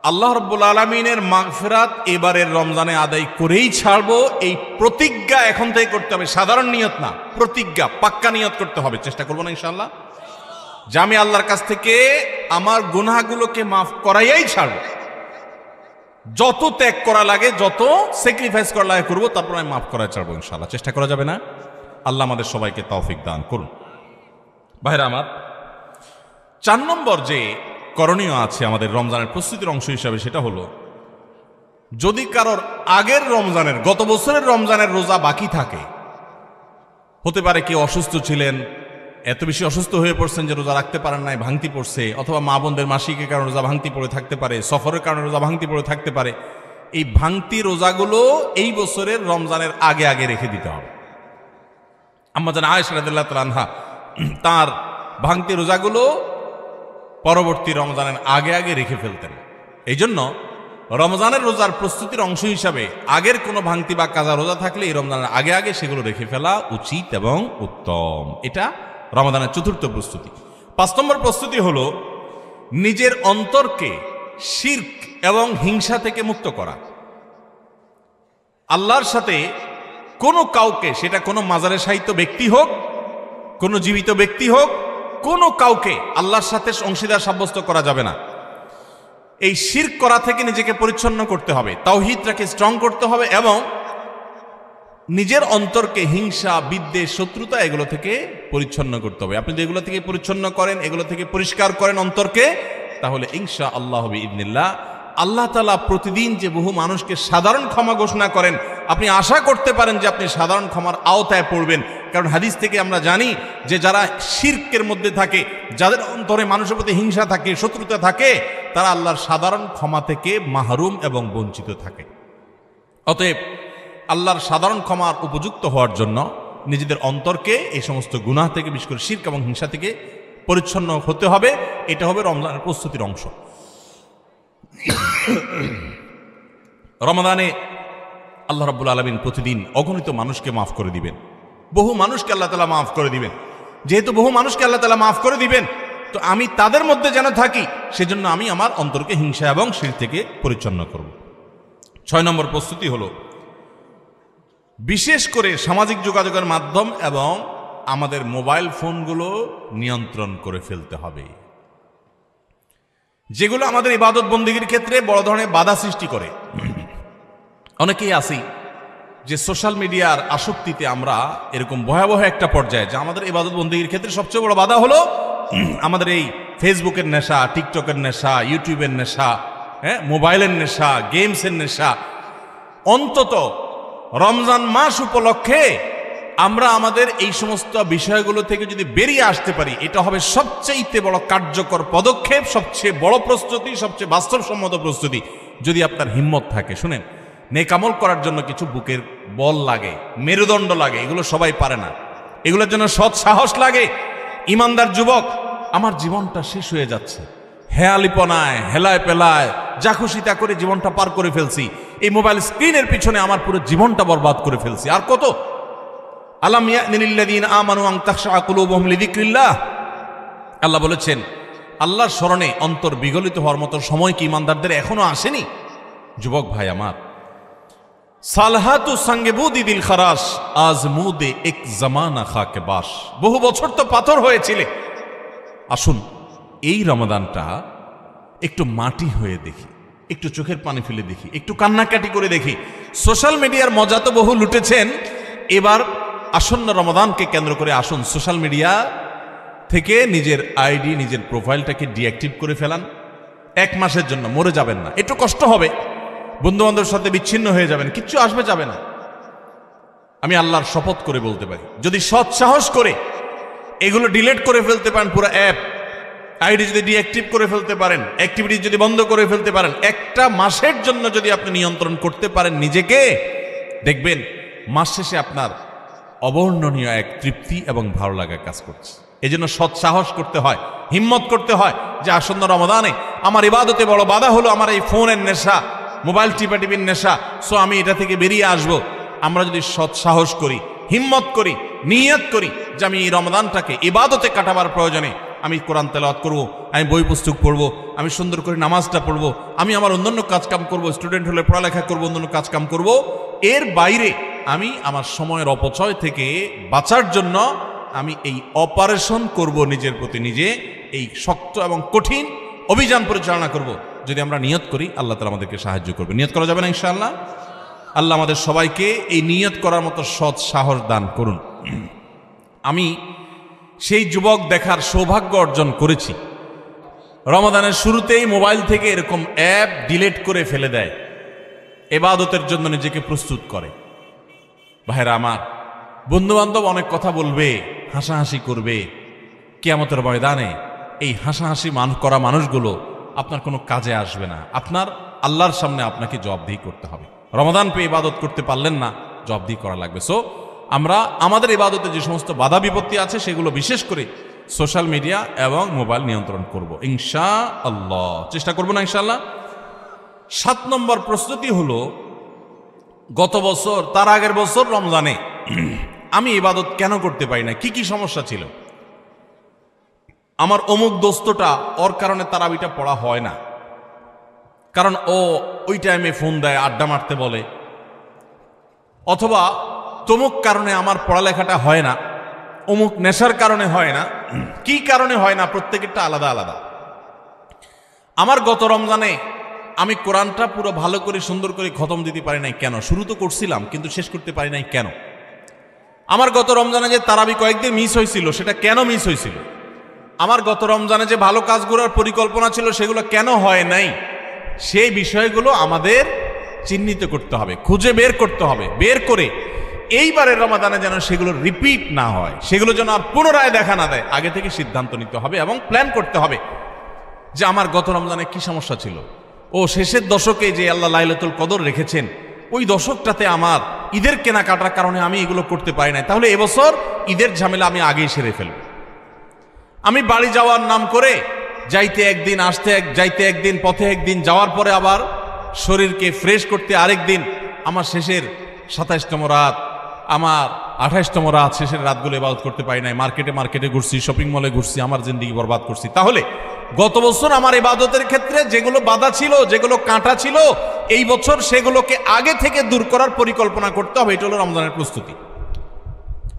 আল্লাহ রাব্বুল আলামিনের মাগফিরাত এবারের রমজানে আদায় করেই ছাড়বো, এই প্রতিজ্ঞা এখন থেকে করতে হবে। সাধারণ নিয়ত না, প্রতিজ্ঞা, পাক্কা নিয়ত করতে হবে। চেষ্টা করবো না ইনশাআল্লাহ যে আমি আল্লাহর কাছ থেকে আমার গুনাহগুলোকে মাফ করাইয়াই ছাড়বো। যত ত্যাগ করা লাগে, যত স্যাক্রিফাইস করা লাগে করবো, তারপর আমি মাফ করাই ছাড়বো ইনশাআল্লাহ। চেষ্টা করা যাবে না? আল্লাহ আমাদের সবাইকে তৌফিক দান করুন। ভাইরা আমার, 4 নম্বর যে করণীয় আছে আমাদের রমজানের প্রস্তুতির অংশ হিসাবে, সেটা হলো যদি কারোর আগের রমজানের, গত বছরের রমজানের রোজা বাকি থাকে, হতে পারে কেউ অসুস্থ ছিলেন, এত বেশি অসুস্থ হয়ে পড়ছেন যে রোজা রাখতে পারেন নাই, ভাঙতি পড়ছে, অথবা মা বোনদের মাসিকের কারণে রোজা ভাঙতি পড়ে থাকতে পারে, সফরের কারণে রোজা ভাঙতি পড়ে থাকতে পারে। এই ভাঙতি রোজাগুলো এই বছরের রমজানের আগে আগে রেখে দিতে হবে। আম্মা জান আয়েশা রাদিয়াল্লাহু তাআলা আনহা তার ভাঙতি রোজাগুলো পরবর্তী রমজানের আগে আগে রেখে ফেলতেন। এই জন্য রমজানের রোজার প্রস্তুতির অংশ হিসাবে আগের কোনো ভাঙতি বা কাজা রোজা থাকলে এই রমজানের আগে আগে সেগুলো রেখে ফেলা উচিত এবং উত্তম। এটা রমজানের 4র্থ প্রস্তুতি। 5 নম্বর প্রস্তুতি হলো নিজের অন্তরকে শিরক এবং হিংসা থেকে মুক্ত করা। আল্লাহর সাথে কোনো কাউকে, সেটা কোনো মাজারে শায়িত ব্যক্তি হোক, কোনো জীবিত ব্যক্তি হোক, কোনো কাউকে আল্লাহর সাথে অংশীদার সাব্যস্ত করা যাবে না। এই শিরক করা থেকে নিজেকে পরিচ্ছন্ন করতে হবে, তাওহীদটাকে স্ট্রং করতে হবে এবং নিজের অন্তরকে হিংসা, বিদ্বেষ, শত্রুতা এগুলো থেকে পরিচ্ছন্ন করতে হবে। আপনি যদি এগুলো থেকে পরিচ্ছন্ন করেন, এগুলো থেকে পরিষ্কার করেন অন্তরকে, তাহলে ইনশাআল্লাহ বিইذনিল্লাহ আল্লাহ তাআলা প্রতিদিন যে বহু মানুষকে সাধারণ ক্ষমা ঘোষণা করেন, আপনি আশা করতে পারেন যে আপনি সাধারণ ক্ষমার আওতায় পড়বেন। কারণ হাদিস থেকে আমরা জানি যে যারা শিরকের মধ্যে থাকে, যাদের অন্তরে মানুষের প্রতি হিংসা থাকে, শত্রুতা থাকে, তারা আল্লাহর সাধারণ ক্ষমা থেকে মাহরুম এবং বঞ্চিত থাকে। অতএব আল্লাহর সাধারণ ক্ষমার উপযুক্ত হওয়ার জন্য নিজেদের অন্তরকে এই সমস্ত গুনাহ থেকে, বিশেষ করে শিরক এবং হিংসা থেকে পরিচ্ছন্ন হতে হবে। এটা হবে রমজানের প্রস্তুতির অংশ। রমাদানে আল্লাহ রাব্বুল আলামিন প্রতিদিন অগণিত মানুষকে মাফ করে দিবেন, বহু মানুষকে আল্লাহ তাআলা মাফ করে দিবেন। যেহেতু বহু মানুষকে আল্লাহ তাআলা মাফ করে দিবেন, তো আমি তাদের মধ্যে যেন থাকি, সেজন্য আমি আমার অন্তরকে হিংসা এবং শিরক থেকে পরিচ্ছন্ন করব। 6 নম্বর প্রস্তুতি হলো বিশেষ করে সামাজিক যোগাযোগের মাধ্যম এবং আমাদের মোবাইল ফোনগুলো নিয়ন্ত্রণ করে ফেলতে হবে, যেগুলো আমাদের ইবাদত বন্দেগীর ক্ষেত্রে বড় ধরনের বাধা সৃষ্টি করে। অনেকেই আছি যে সোশ্যাল মিডিয়ার আসক্তিতে আমরা এরকম ভয়াবহ একটা পর্যায়ে, যে আমাদের ইবাদত বন্দেগীর ক্ষেত্রে সবচেয়ে বড় বাধা হলো আমাদের এই ফেসবুকের নেশা, টিকটকের নেশা, ইউটিউবের নেশা, মোবাইলের নেশা, গেমসের নেশা। অন্তত রমজান মাস উপলক্ষে আমরা আমাদের এই সমস্ত বিষয়গুলো থেকে যদি বেরিয়ে আসতে পারি, এটা হবে সবচেয়ে বড় কার্যকর পদক্ষেপ, সবচেয়ে বড় প্রস্তুতি, সবচেয়ে বাস্তবসম্মত প্রস্তুতি। যদি আপনার হিম্মত থাকে, শুনেন, নেক আমল করার জন্য কিছু বুকের বল লাগে, মেরুদণ্ড লাগে, এগুলো সবাই পারে না। এগুলোর জন্য সৎ সাহস লাগে। ইমানদার যুবক, আমার জীবনটা শেষ হয়ে যাচ্ছে, হেয়ালিপনায়, হেলায় পেলায়, যা খুশি তা করে জীবনটা পার করে ফেলছি, এই মোবাইল স্ক্রিনের পিছনে আমার পুরো জীবনটা বরবাদ করে ফেলছি, আর কত? আলাম ইয়ানিল্লাযীনা আমানু আন তাখশা কুলুবুহুম লিযিকরিল্লাহ। আল্লাহ বলেছেন, আল্লাহর স্মরণে অন্তর বিগলিত হওয়ার মতো সময় কি ইমানদারদের এখনো আসেনি? যুবক ভাই আমার, সালহাতু সঙ্গে বুদি দিল খারাস, আজ মুদে এক জামানা খাকে বাস। বহু বছর তো পাথর হয়েছিলে, আসুন এই রমাদানটা একটু মাটি হয়ে দেখি, একটু চোখের পানি ফেলে দেখি, একটু কান্নাকাটি করে দেখি। সোশ্যাল মিডিয়ার মজা তো বহু লুটেছেন, এবার আসন্ন রমাদানকে কেন্দ্র করে আসুন সোশ্যাল মিডিয়া থেকে নিজের আইডি, নিজের প্রোফাইলটাকে ডিঅ্যাক্টিভ করে ফেলান। 1 মাসের জন্য মরে যাবেন না, একটু কষ্ট হবে, বন্ধু বান্ধবের সাথে বিচ্ছিন্ন হয়ে যাবেন, কিচ্ছু আসবে যাবে না। আমি আল্লাহর শপথ করে বলতে পারি, যদি সৎ সাহস করে এগুলো ডিলিট করে ফেলতে পারেন, পুরো অ্যাপ আইডি যদি ডিঅ্যাক্টিভ করে ফেলতে পারেন, অ্যাক্টিভিটি যদি বন্ধ করে ফেলতে পারেন, 1টা মাসের জন্য যদি আপনি নিয়ন্ত্রণ করতে পারেন নিজেকে, দেখবেন মাস শেষে আপনার অবর্ণনীয় এক তৃপ্তি এবং ভালো লাগা কাজ করছে। এই জন্য সৎ সাহস করতে হয়, হিম্মত করতে হয় যে আসন্ন রমাদানে আমার ইবাদতে বড় বাধা হলো আমার এই ফোনের নেশা, মোবাইল টিপাটিপির নেশা, সো আমি এটা থেকে বেরিয়ে আসব। আমরা যদি সৎ সাহস করি, হিম্মত করি, নিয়ত করি যে আমি এই রমাদানটাকে ইবাদতে কাটাবার প্রয়োজনে আমি কোরআন তেলাওয়াত করব, আমি বই পুস্তক পড়ব, আমি সুন্দর করে নামাজটা পড়ব, আমি আমার অন্যান্য কাজকাম করব, স্টুডেন্ট হলে পড়ালেখা করব, অন্যান্য কাজকাম করব, এর বাইরে আমি আমার সময়ের অপচয় থেকে বাঁচার জন্য আমি এই অপারেশন করব, নিজের প্রতি নিজে এই শক্ত এবং কঠিন অভিযান পরিচালনা করব। যদি আমরা নিয়ত করি, আল্লাহ তাআলা আমাদেরকে সাহায্য করবে। নিয়ত করা যাবে না ইনশাআল্লাহ? আল্লাহ আমাদের সবাইকে এই নিয়ত করার মতো সৎ সাহস দান করুন। আমি সেই যুবক দেখার সৌভাগ্য অর্জন করেছি, রমাদানের শুরুতেই মোবাইল থেকে এরকম অ্যাপ ডিলিট করে ফেলে দেয়, ইবাদতের জন্য নিজেকে প্রস্তুত করে। ভাইরা আমার, বন্ধু বান্ধব অনেক কথা বলবে, হাসাহাসি করবে, কিয়ামতের ময়দানে এই হাসাহাসি করা মানুষগুলো আপনার কোনো কাজে আসবে না। আপনার আল্লাহর সামনে আপনাকে জবাবদিহি করতে হবে। রমাদান পেয়ে ইবাদত করতে পারলেন না, জবাবদিহি করা লাগবে। সো আমরা আমাদের ইবাদতে যে সমস্ত বাধা বিপত্তি আছে সেগুলো বিশেষ করে সোশ্যাল মিডিয়া এবং মোবাইল নিয়ন্ত্রণ করব ইনশাআল্লাহ, চেষ্টা করব না ইনশাআল্লাহ। 7 নম্বর প্রস্তুতি হলো, গত বছর, তার আগের বছর রমজানে আমি ইবাদত কেন করতে পারি না, কি কি সমস্যা ছিল? আমার অমুক দোস্তটা, ওর কারণে তারাবিটা পড়া হয় না, কারণ ও ওই টাইমে ফোন দেয়, আড্ডা মারতে বলে, অথবা তমুক কারণে আমার পড়ালেখাটা হয় না, অমুক নেশার কারণে হয় না। কি কারণে হয় না, প্রত্যেকেরটা আলাদা আলাদা। আমার গত রমজানে আমি কোরআনটা পুরো ভালো করে সুন্দর করে খতম দিতে পারি নাই কেন? শুরু তো করছিলাম কিন্তু শেষ করতে পারি নাই কেন? আমার গত রমজানে যে তারাবি কয়েকদিন মিস হয়েছিল সেটা কেন মিস হয়েছিল? আমার গত রমজানে যে ভালো কাজগুলোর পরিকল্পনা ছিল সেগুলো কেন হয় নাই? সেই বিষয়গুলো আমাদের চিহ্নিত করতে হবে, খুঁজে বের করতে হবে, বের করে এইবারের রমাদানে যেন সেগুলো রিপিট না হয়, সেগুলো যেন আর পুনরায় দেখা না দেয়, আগে থেকে সিদ্ধান্ত নিতে হবে এবং প্ল্যান করতে হবে যে আমার গত রমজানে কি সমস্যা ছিল, ও শেষের দশকে যে আল্লাহ লাইলাতুল কদর রেখেছেন ওই দশকটাতে আমার ঈদের কেনাকাটার কারণে আমি এগুলো করতে পারি নাই, তাহলে এবছর ঈদের ঝামেলা আমি আগেই সেরে ফেলব। আমি বাড়ি যাওয়ার নাম করে যাইতে একদিন, আসতে যাইতে একদিন, পথে একদিন, যাওয়ার পরে আবার শরীরকে ফ্রেশ করতে আরেক দিন, আমার শেষের ২৭তম রাত, আমার ২৮তম রাত, শেষের রাতগুলো ইবাদত করতে পারি নাই, মার্কেটে ঘুরছি, শপিং মলে ঘুরছি, আমার জিন্দেগি বরবাদ করছি। তাহলে গত বছর আমার ইবাদতের ক্ষেত্রে যেগুলো বাধা ছিল, যেগুলো কাঁটা ছিল, এই বছর সেগুলোকে আগে থেকে দূর করার পরিকল্পনা করতে হবে। এটা হলো রমজানের প্রস্তুতি।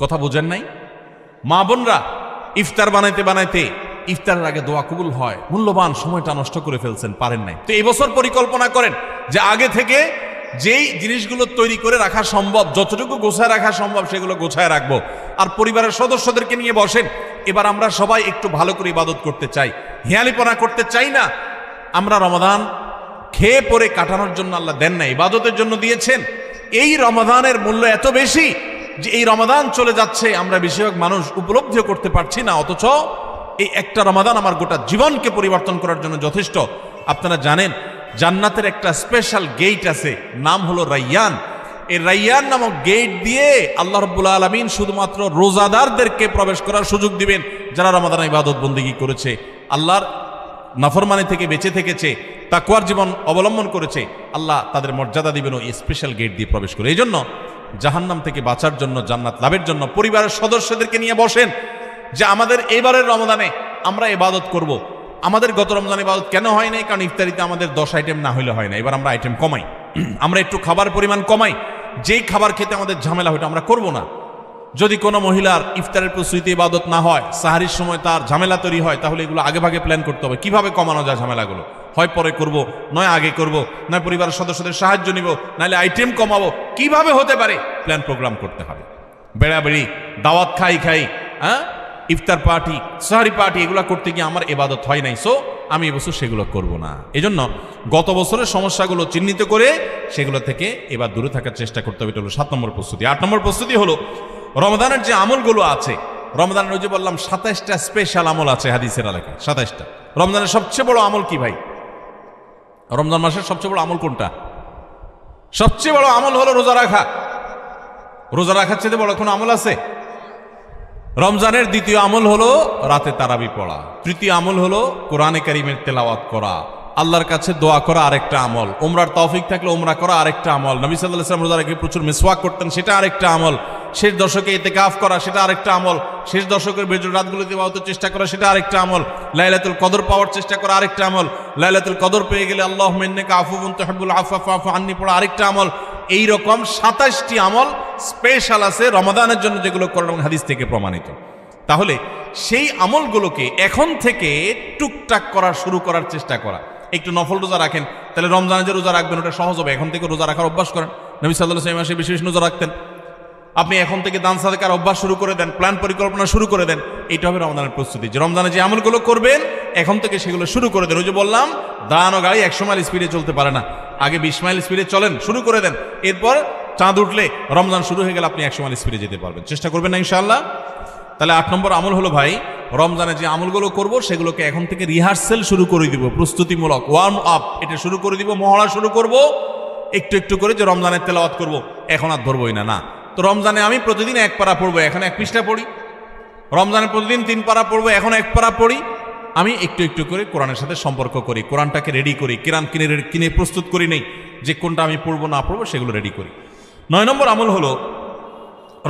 কথা বোঝেন নাই? মা বোনরা ইফতার বানাইতে বানাইতে ইফতারের আগে দোয়া কবুল হয়, মূল্যবান সময়টা নষ্ট করে ফেলছেন, পারেন নাই। তো এই বছর পরিকল্পনা করেন যে আগে থেকে যেই জিনিসগুলো তৈরি করে রাখা সম্ভব, যতটুকু গোছায় রাখা সম্ভব সেগুলো গোছায় রাখবো। আর পরিবারের সদস্যদেরকে নিয়ে বসেন, এবার আমরা সবাই একটু ভালো করে ইবাদত করতে চাই, হেয়ালিপনা করতে চাই না। আমরা রমাদান খেয়ে পরে কাটানোর জন্য আল্লাহ দেন না, ইবাদতের জন্য দিয়েছেন। এই রমাদানের মূল্য এত বেশি যে এই রমাদান চলে যাচ্ছে, আমরা বেশিরভাগ মানুষ উপলব্ধিও করতে পারছি না, অথচ এই একটা রমাদান আমার গোটা জীবনকে পরিবর্তন করার জন্য যথেষ্ট। আপনারা জানেন জান্নাতের একটা স্পেশাল গেট আছে, নাম হলো রাইয়ান। এই রাইয়ান নামক গেট দিয়ে আল্লাহ রাব্বুল আলামিন শুধুমাত্র রোজাদারদেরকে প্রবেশ করার সুযোগ দিবেন, যারা রমাদান ইবাদত বন্দেগী করেছে, আল্লাহর নাফরমানি থেকে বেঁচে থেকেছে, তাকওয়ার জীবন অবলম্বন করেছে। আল্লাহ তাদের মর্যাদা দিবেন ওই স্পেশাল গেট দিয়ে প্রবেশ করে। এই জন্য জাহান্নাম থেকে বাঁচার জন্য, জান্নাত লাভের জন্য পরিবারের সদস্যদেরকে নিয়ে বসেন যে আমাদের এবারের রমাদানে আমরা ইবাদত করব। আমাদের গত রমজানে ইবাদত কেন হয় নাই? কারণ ইফতারিতে আমাদের 10 আইটেম না হলে হয় না। এবার আমরা আইটেম কমাই, আমরা একটু খাবার পরিমাণ কমাই। যেই খাবার খেতে আমাদের ঝামেলা হয়তো আমরা করব না। যদি কোনো মহিলার ইফতারের প্রস্তুতি ইবাদত না হয়, সাহারির সময় তার ঝামেলা তৈরি হয়, তাহলে এগুলো আগে ভাগে প্ল্যান করতে হবে কিভাবে কমানো যায় ঝামেলাগুলো। হয় পরে করব, নয় আগে করব, নয় পরিবারের সদস্যদের সাহায্য নিব, নাহলে আইটেম কমাবো, কিভাবে হতে পারে প্ল্যান প্রোগ্রাম করতে হবে। বেড়াবেড়ি, দাওয়াত খাই, হ্যাঁ, ইফতার পার্টি, সাহারি পার্টি, এগুলো করতে গিয়ে আমার ইবাদত হয় নাই, সো আমি এবছর সেগুলো করব না। এজন্য গত বছরের সমস্যাগুলো চিহ্নিত করে সেগুলো থেকে এবার দূরে থাকার চেষ্টা করতে হবে। এটা হলো 7 নম্বর প্রস্তুতি। 8 নম্বর প্রস্তুতি হলো রমজানের যে আমলগুলো আছে, রমজানের ওই যে বললাম 27টা স্পেশাল আমল আছে হাদিসের আলোকে, 27টা। রমজানের সবচেয়ে বড় আমল কি ভাই? রমজান মাসের সবচেয়ে বড় আমল কোনটা? সবচেয়ে বড় আমল হলো রোজা রাখা। রোজা রাখার চেয়ে বড় কোনো আমল আছে? রমজানের দ্বিতীয় আমল হলো রাতে তারাবি পড়া। তৃতীয় আমল হলো কোরআনে কারীমের তেলাওয়াত করা, আল্লাহর কাছে দোয়া করা আরেকটা আমল, উমরার তৌফিক থাকলে উমরা করা আরেকটা আমল, নবী সাল্লাল্লাহু আলাইহি ওয়াসাল্লাম রোজা রেখে প্রচুর মিসওয়াক করতেন, সেটা আরেকটা আমল, শেষ দশকে ইতিকাফ করা সেটা আরেকটা আমল, শেষ দশকের বেজর রাতগুলোতে ইবাদতের চেষ্টা করা সেটা আরেকটা আমল, লাইলাতুল কদর পাওয়ার চেষ্টা করা আরেকটা আমল, লাইলাতুল কদর পেয়ে গেলে আল্লাহুম্মা ইন্নাকা আফুউন তুহিব্বুল আফওয়া ফা'ফু আন্নী পড়া আরেকটা আমল। এই রকম 27টি আমল স্পেশাল আছে রমাদানের জন্য, যেগুলো কোরআন হাদিস থেকে প্রমাণিত। তাহলে সেই আমলগুলোকে এখন থেকে টুকটাক করা শুরু করার চেষ্টা করা। একটু নফল রোজা রাখেন, তাহলে রমজানে যে রোজা রাখবেন ওটা সহজ হবে। এখন থেকে রোজা রাখার অভ্যাস করেন। নবী সাল্লাল্লাহু আলাইহি ওয়াসাল্লাম মাসে বেশি রোজা রাখতেন। আপনি এখন থেকে দান সাদাকার অভ্যাস শুরু করে দেন, প্ল্যান পরিকল্পনা শুরু করে দেন। এইটা হবে রমজানের প্রস্তুতি, যে রমজানে যে আমলগুলো করবেন এখন থেকে সেগুলো শুরু করে দেন। ওই যে বললাম দান ও গাড়ি 100 মাইল স্পিডে চলতে পারে না, আগে 20 মাইল স্পিডে চলেন, শুরু করে দেন। এরপর চাঁদ উঠলে রমজান শুরু হয়ে গেলে আপনি 100 মাইল স্পিডে যেতে পারবেন। চেষ্টা করবেন না ইনশাআল্লাহ? তাহলে 8 নম্বর আমল হলো ভাই, রমজানে যে আমলগুলো করব সেগুলোকে এখন থেকে রিহার্সেল শুরু করে দিব, প্রস্তুতিমূলক ওয়ার্ম আপ এটা শুরু করে দিব, মহড়া শুরু করব একটু একটু করে, যে রমজানের তেলাওয়াত করব এখন আর ধরবই না। তো রমজানে আমি প্রতিদিন 1 পারা পড়বো, এখন 1 পৃষ্ঠা পড়ি। রমজানে প্রতিদিন 3 পারা পড়বো, এখন 1 পারা পড়ি। আমি একটু একটু করে কোরআনের সাথে সম্পর্ক করি, কোরআনটাকে রেডি করি, কোরআন কিনে প্রস্তুত করি নেই যে কোনটা আমি পড়বো না পড়বো, সেগুলো রেডি করি। 9 নম্বর আমল হলো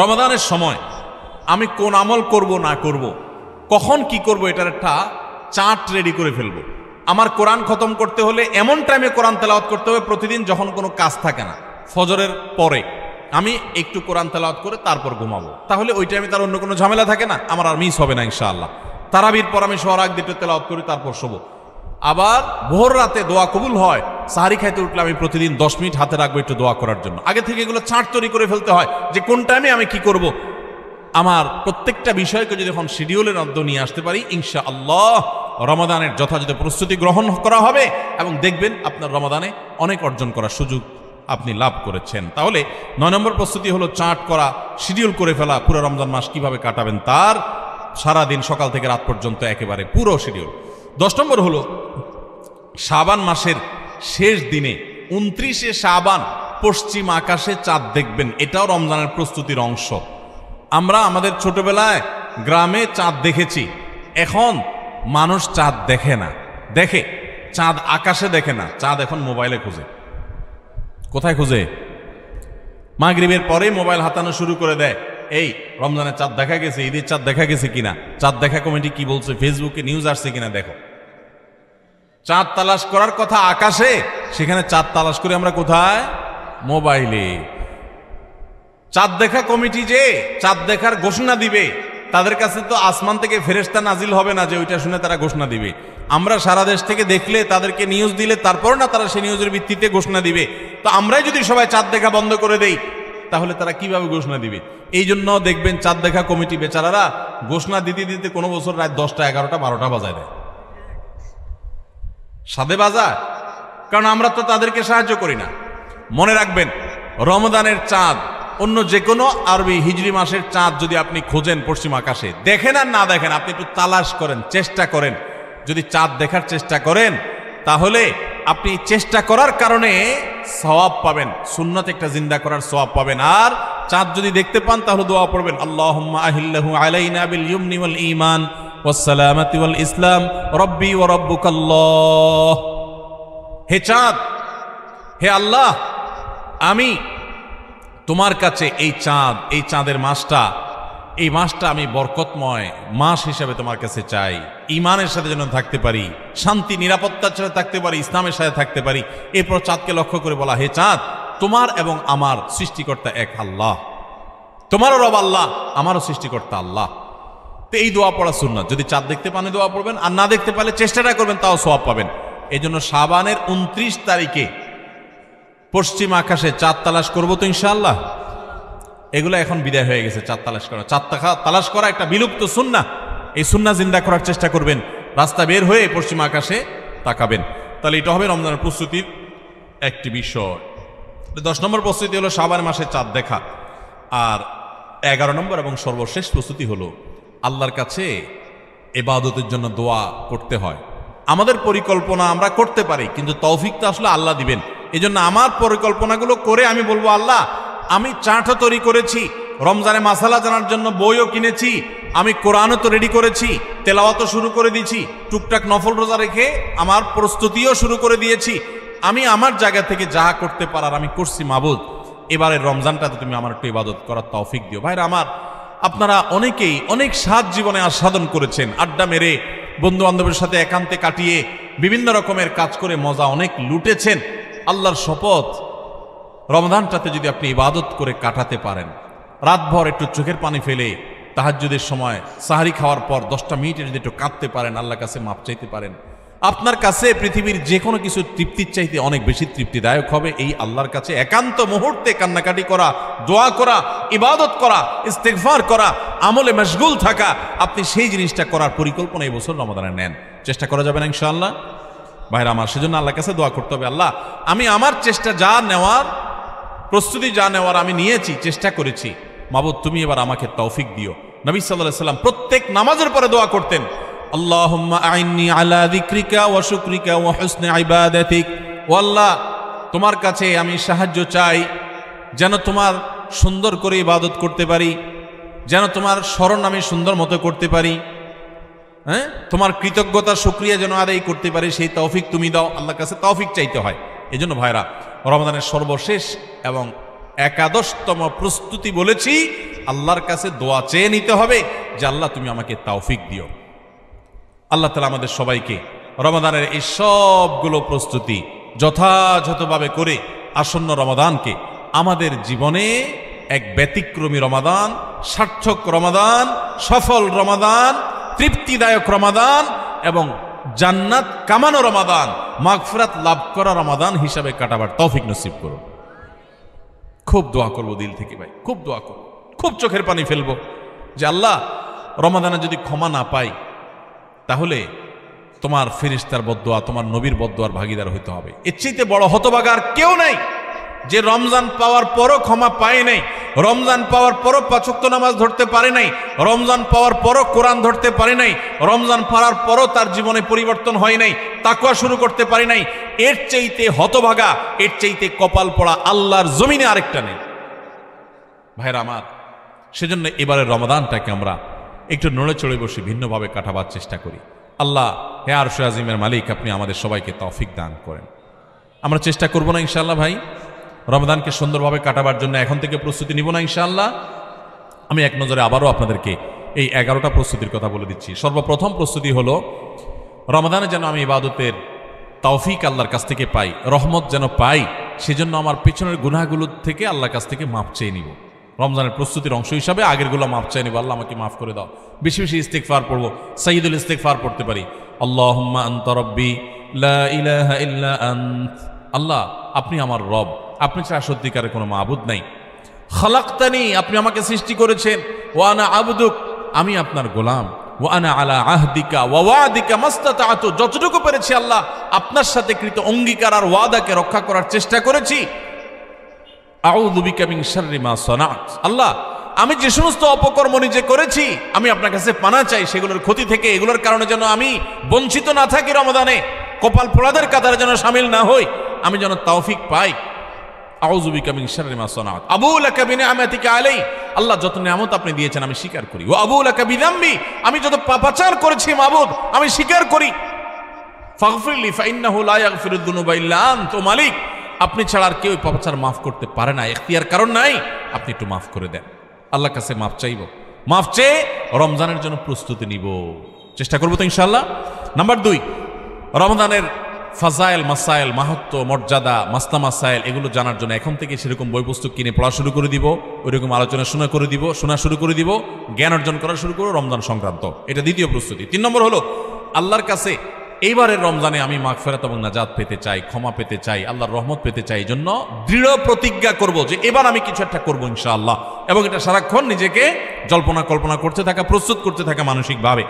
রমাদানের সময় আমি কোন আমল করব না করব, কখন কি করব, এটার একটা চার্ট রেডি করে ফেলবো। আমার কোরআন খতম করতে হলে এমন টাইমে কোরআন তেলাওয়াত করতে হবে প্রতিদিন যখন কোনো কাজ থাকে না, ফজরের পরে আমি একটু কোরআন তেলাওয়াত করে তারপর ঘুমাবো, তাহলে ওই টাইমে তার অন্য কোনো ঝামেলা থাকে না, আমার আর মিস হবে না ইনশাআল্লাহ। তারাবির পর আমি শোয়ার আগ দিয়ে তেলাওয়াত করি, তারপর শোবো। আবার ভোর রাতে দোয়া কবুল হয়। সাহারি খাইতে উঠলে আমি প্রতিদিন 10 মিনিট হাতে রাখবো একটু দোয়া করার জন্য। আগে থেকে এগুলো চার্ট তৈরি করে ফেলতে হয় যে কোন টাইমে আমি কি করব। আমার প্রত্যেকটা বিষয়কে যদি এখন শিডিউলের মধ্যে নিয়ে আসতে পারি, ইনশাআল্লাহ রমাদানের যথাযথ প্রস্তুতি গ্রহণ করা হবে এবং দেখবেন আপনার রমাদানে অনেক অর্জন করার সুযোগ আপনি লাভ করেছেন। তাহলে 9 নম্বর প্রস্তুতি হলো চার্ট করা, শিডিউল করে ফেলা, পুরো রমজান মাস কিভাবে কাটাবেন তার সারাদিন সকাল থেকে রাত পর্যন্ত একেবারে পুরো শিডিউল। 10 নম্বর হলো শাবান মাসের শেষ দিনে 29শে শাবান পশ্চিম আকাশে চাঁদ দেখবেন। এটাও রমজানের প্রস্তুতির অংশ। আমরা আমাদের ছোটবেলায় গ্রামে চাঁদ দেখেছি, এখন মানুষ চাঁদ দেখে না, দেখে চাঁদ আকাশে দেখে না, চাঁদ এখন মোবাইলে খুঁজে। কোথায় খুঁজে? মাগরিবের পরেই মোবাইল হাতানো শুরু করে দেয়, এই রমজানের চাঁদ দেখা গেছে, ঈদের চাঁদ দেখা গেছে কিনা, চাঁদ দেখা কমিটি কি বলছে, ফেসবুকে নিউজ আসছে কিনা দেখো। চাঁদ তালাশ করার কথা আকাশে, সেখানে চাঁদ তালাশ করে আমরা কোথায়? মোবাইলে। চাঁদ দেখা কমিটি যে চাঁদ দেখার ঘোষণা দিবে, তাদের কাছে তো আসমান থেকে ফেরেশতা নাজিল হবে না যে ওইটা শুনে তারা ঘোষণা দিবে। আমরা সারা দেশ থেকে দেখলে, তাদেরকে নিউজ দিলে তারপর না তারা সেই নিউজের ভিত্তিতে ঘোষণা দিবে। তো আমরাই যদি সবাই চাঁদ দেখা বন্ধ করে দেই, তাহলে তারা কিভাবে ঘোষণা দিবে? এই জন্য দেখবেন চাঁদ দেখা কমিটি বেচারারা ঘোষণা দিতে দিতে কোনো বছর রাত 10টা 11টা 12টা বাজায় দেয়। সাদে বাজায়, কারণ আমরা তো তাদেরকে সাহায্য করি না। মনে রাখবেন, রমজানের চাঁদ অন্য যে কোনো আরবি হিজরি মাসের চাঁদ যদি আপনি খোঁজেন পশ্চিম আকাশে, দেখেন আর না দেখেন, আপনি একটু তালাশ করেন, চেষ্টা করেন। যদি চাঁদ দেখার চেষ্টা করেন, তাহলে আপনি চেষ্টা করার কারণে সওয়াব পাবেন, সুন্নাত একটা জিন্দা করার সওয়াব পাবেন। আর চাঁদ যদি দেখতে পান তাহলে দোয়া পড়বেন, আল্লাহুম্মা আহিল্লাহু আলাইনা বিল ইয়ুমনি ওয়াল ঈমান ওয়াস সালামাতি ওয়াল ইসলাম রব্বি ওয়া রাব্বুকাল্লাহ। হে চাঁদ, হে আল্লাহ, আমি তোমার কাছে এই চাঁদ, এই চাঁদের মাসটা, এই মাসটা আমি বরকতময় মাস হিসাবে তোমার কাছে চাই। ঈমানের সাথে যেন থাকতে পারি, শান্তি নিরাপত্তার সাথে থাকতে পারি, ইসলামের সাথে থাকতে পারি। এরপর চাঁদকে লক্ষ্য করে বলা, হে চাঁদ, তোমার এবং আমার সৃষ্টিকর্তা এক আল্লাহ, তোমারও রব আল্লাহ, আমারও সৃষ্টিকর্তা আল্লাহ। তো এই দোয়া পড়া সুন্নাত। যদি চাঁদ দেখতে পান দোয়া পড়বেন, আর না দেখতে পারলে চেষ্টাটা করবেন, তাও সওয়াব পাবেন। এই জন্য শাবানের 29 তারিখে পশ্চিম আকাশে চাঁদ তালাশ করবো তো ইনশাআল্লাহ। এগুলো এখন বিদায় হয়ে গেছে, চাঁদ তালাশ করা। চাঁদ তালাশ করা একটা বিলুপ্ত সুন্নাহ। এই সুন্নাহ জিন্দা করার চেষ্টা করবেন, রাস্তা বের হয়ে পশ্চিম আকাশে তাকাবেন। তাহলে এটা হবে রমজানের প্রস্তুতির একটি বিষয়। 10 নম্বর প্রস্তুতি হলো শাবান মাসে চাঁদ দেখা। আর 11 নম্বর এবং সর্বশেষ প্রস্তুতি হলো আল্লাহর কাছে ইবাদতের জন্য দোয়া করতে হয়। আমাদের পরিকল্পনা আমরা করতে পারি, কিন্তু তৌফিকটা আসলে আল্লাহ দিবেন। এই জন্য আমার পরিকল্পনাগুলো করে আমি বলবো, আল্লাহ আমি চার্টও তৈরি করেছি, রমজানে মাসালা জানার জন্য বইও কিনেছি, আমি কোরআনও তো রেডি করেছি, তেলাওয়াতও শুরু করে দিয়েছি, টুকটাক নফল রোজা রেখে আমার প্রস্তুতিও শুরু করে দিয়েছি। আমি আমার জায়গা থেকে যা করতে পারার আমি করছি। মাবুদ, এবারের রমজানটাতে তুমি আমার একটু ইবাদত করার তৌফিক দিও। ভাইরা আমার, আপনারা অনেকেই অনেক স্বাদ জীবনে আস্বাদন করেছেন, আড্ডা মেরে বন্ধু বান্ধবের সাথে একান্তে কাটিয়ে বিভিন্ন রকমের কাজ করে মজা অনেক লুটেছেন। আল্লাহর শপথ, রমজানটাতে যদি আপনি ইবাদত করে কাটাতে পারেন, রাতভর একটু চোখের পানি ফেলে তাহাজ্জুদের সময় সাহারি খাওয়ার পর 10টা মিনিটে যদি একটু কাঁদতে পারেন, আল্লাহর কাছে মাপ চাইতে পারেন, আপনার কাছে পৃথিবীর যে কোনো কিছু তৃপ্তির চাইতে অনেক বেশি তৃপ্তিদায়ক হবে এই আল্লাহর কাছে একান্ত মুহূর্তে কান্নাকাটি করা, দোয়া করা, ইবাদত করা, ইস্তেগফার করা, আমলে মশগুল থাকা। আপনি সেই জিনিসটা করার পরিকল্পনা এই বছর রমাদানে নেন। চেষ্টা করা যাবে না ইনশাআল্লাহ? ভাইরা আমার, সেজন্য আল্লাহর কাছে দোয়া করতে হবে, আল্লাহ আমি আমার চেষ্টা যা নেওয়ার, প্রস্তুতি যা নেওয়ার আমি নিয়েছি, চেষ্টা করেছি, মাবুদ তুমি এবার আমাকে তৌফিক দিও। নবী সাল্লাল্লাহু আলাইহি ওয়াসাল্লাম প্রত্যেক নামাজের পরে দোয়া করতেন, আল্লাহুম্মা আইন্নি আলা যিকরিকা ওয়া শুকরিকা ওয়া হুসনি ইবাদাতিক। ও আল্লাহ, তোমার কাছে আমি সাহায্য চাই যেন তোমার সুন্দর করে ইবাদত করতে পারি, যেন তোমার স্মরণ আমি সুন্দর মতো করতে পারি, হ্যাঁ, তোমার কৃতজ্ঞতা শুকরিয়া যেন আদায় করতে পারি, সেই তৌফিক তুমি দাও। আল্লাহর কাছে তৌফিক চাইতে হয়। এই জন্য ভাইরা, রমজানের সর্বশেষ এবং 11তম প্রস্তুতি বলেছি, আল্লাহর কাছে দোয়া চেয়ে নিতে হবে যে আল্লাহ তুমি আমাকে তৌফিক দিও। আল্লাহ তাআলা আমাদের সবাইকে রমাদানের এই সবগুলো প্রস্তুতি যথাযথভাবে করে আসন্ন রমাদানকে আমাদের জীবনে এক ব্যতিক্রমী রমাদান, সার্থক রমাদান, সফল রমাদান, তৃপ্তিদায়ক রমাদান এবং জান্নাত কামানো রমাদান, মাগফিরাত লাভ করা রমাদান হিসাবে কাটাবার তৌফিক নসিব করুন। খুব দোয়া করবো দিল থেকে ভাই, খুব দোয়া করবো, খুব চোখের পানি ফেলবো যে আল্লাহ রমাদানে যদি ক্ষমা না পাই তাহলে তোমার ফেরেশতার বদদোয়া, তোমার নবীর বদদোয়ার ভাগীদার হইতে হবে। এর চাইতে বড় হতভাগা আর কেউ নাই যে রমজান পাওয়ার পরও ক্ষমা পায় নাই, রমজান পাওয়ার পরও পাঁচ ওয়াক্ত নামাজ ধরতে পারে নাই, রমজান পাওয়ার পরও কোরআন ধরতে পারে নাই, রমজান পাওয়ার পরও তার জীবনে পরিবর্তন হয় নাই, তাকওয়া শুরু করতে পারে নাই। এর চাইতে হতভাগা, এর চাইতে কপাল পড়া আল্লাহর জমিনে আরেকটা নেই ভাইরা আমার। সেজন্য এবারের রমাদানটাকে আমরা একটু নড়ে চড়ে বসে ভিন্নভাবে কাটাবার চেষ্টা করি। আল্লাহ হে আরশে আজিমের মালিক, আপনি আমাদের সবাইকে তৌফিক দান করেন। আমরা চেষ্টা করব না ইনশাআল্লাহ ভাই রমাদানকে সুন্দরভাবে কাটাবার জন্য এখন থেকে প্রস্তুতি নিব না ইনশাআল্লাহ। আমি এক নজরে আবারও আপনাদেরকে এই 11টা প্রস্তুতির কথা বলে দিচ্ছি। সর্বপ্রথম প্রস্তুতি হলো রমাদানে যেন আমি ইবাদতের তৌফিক আল্লাহর কাছ থেকে পাই, রহমত যেন পাই, সেজন্য আমার পেছনের গুনাহগুলো থেকে আল্লাহর কাছ থেকে মাপ চেয়ে নিব। রমজানের প্রস্তুতির অংশ হিসাবে আগেরগুলো মাপ চাই নিব, আল্লাহ আমাকে মাফ করে দাও। বেশি বেশি ইস্তেগফার পড়ব, সাইয়্যিদুল ইস্তেগফার পড়তে পারি। আল্লাহুম্মা আনতা রাব্বি লা ইলাহা ইল্লা আনত, আল্লাহ আপনি আমার রব, আপনি ছাড়া সত্যিকারের কোনো মাবুদ নাই। খালাকতানি, আপনি আমাকে সৃষ্টি করেছেন। ওয়া আনা আবদুক, আমি আপনার গোলাম। ওয়া আনা আলা আহদিকা ওয়া ওয়াদিকা মাস্তাতাতু, যতটুকু পেরেছি আল্লাহ আপনার সাথে কৃত অঙ্গীকার আর ওয়াদাকে রক্ষা করার চেষ্টা করেছি। আউযু বিকা মিন শাররি মা সানাত, আল্লাহ আমি যে সমস্ত অপকর্ম নিজে করেছি আমি আপনার কাছে পানা চাই সেগুলোর ক্ষতি থেকে, এগুলোর কারণে যেন আমি বঞ্চিত না থাকি, রমাদানে কপাল পোড়াদের কাতারে যেন শামিল না হই, আমি যেন তৌফিক পাই। আউযু বিকা মিন শাররি মা সানাত আবু লাকা বিনিআমাতিকা আলাই, আল্লাহ যত নিয়ামত আপনি দিয়েছেন আমি স্বীকার করি। ওয়া আবু লাকা বিযামবি, আমি যত পাপাচার করেছি মাবুদ আমি স্বীকার করি। ফাগফিরলি ফাইন্নাহু লা ইয়াগফিরুদ যুনুবা ইল্লা আনতা, মালিক আপনি ছাড়া আর কেউ পাপাচার মাফ করতে পারে না, এখতিয়ার কারণ নাই, আপনি একটু মাফ করে দেন। আল্লাহর কাছে মাফ চাইব, মাফ চেয়ে রমজানের জন্য প্রস্তুতি নিব, চেষ্টা করবো তো ইনশাআল্লাহ। নাম্বার 2, রমজানের ফাজাইল মাসাইল, মাহাত্ম্য মর্যাদা, মাসলা মাসাইল এগুলো জানার জন্য এখন থেকে সেরকম বই পুস্তক কিনে পড়া শুরু করে দিব, ওইরকম আলোচনা শোনা শুরু করে দিব, জ্ঞান অর্জন করা শুরু করবো রমজান সংক্রান্ত। এটা দ্বিতীয় প্রস্তুতি। 3 নম্বর হলো আল্লাহর কাছে এইবারের রমজানে আমি মাগফিরাত এবং নাজাত পেতে চাই, ক্ষমা পেতে চাই, আল্লাহর রহমত পেতে চাই। এই জন্য দৃঢ় প্রতিজ্ঞা করব যে এবার আমি কিছু একটা করবো ইনশাআল্লাহ, এবং এটা সারাক্ষণ নিজেকে জল্পনা কল্পনা করতে থাকা, প্রস্তুত করতে থাকা মানসিকভাবে।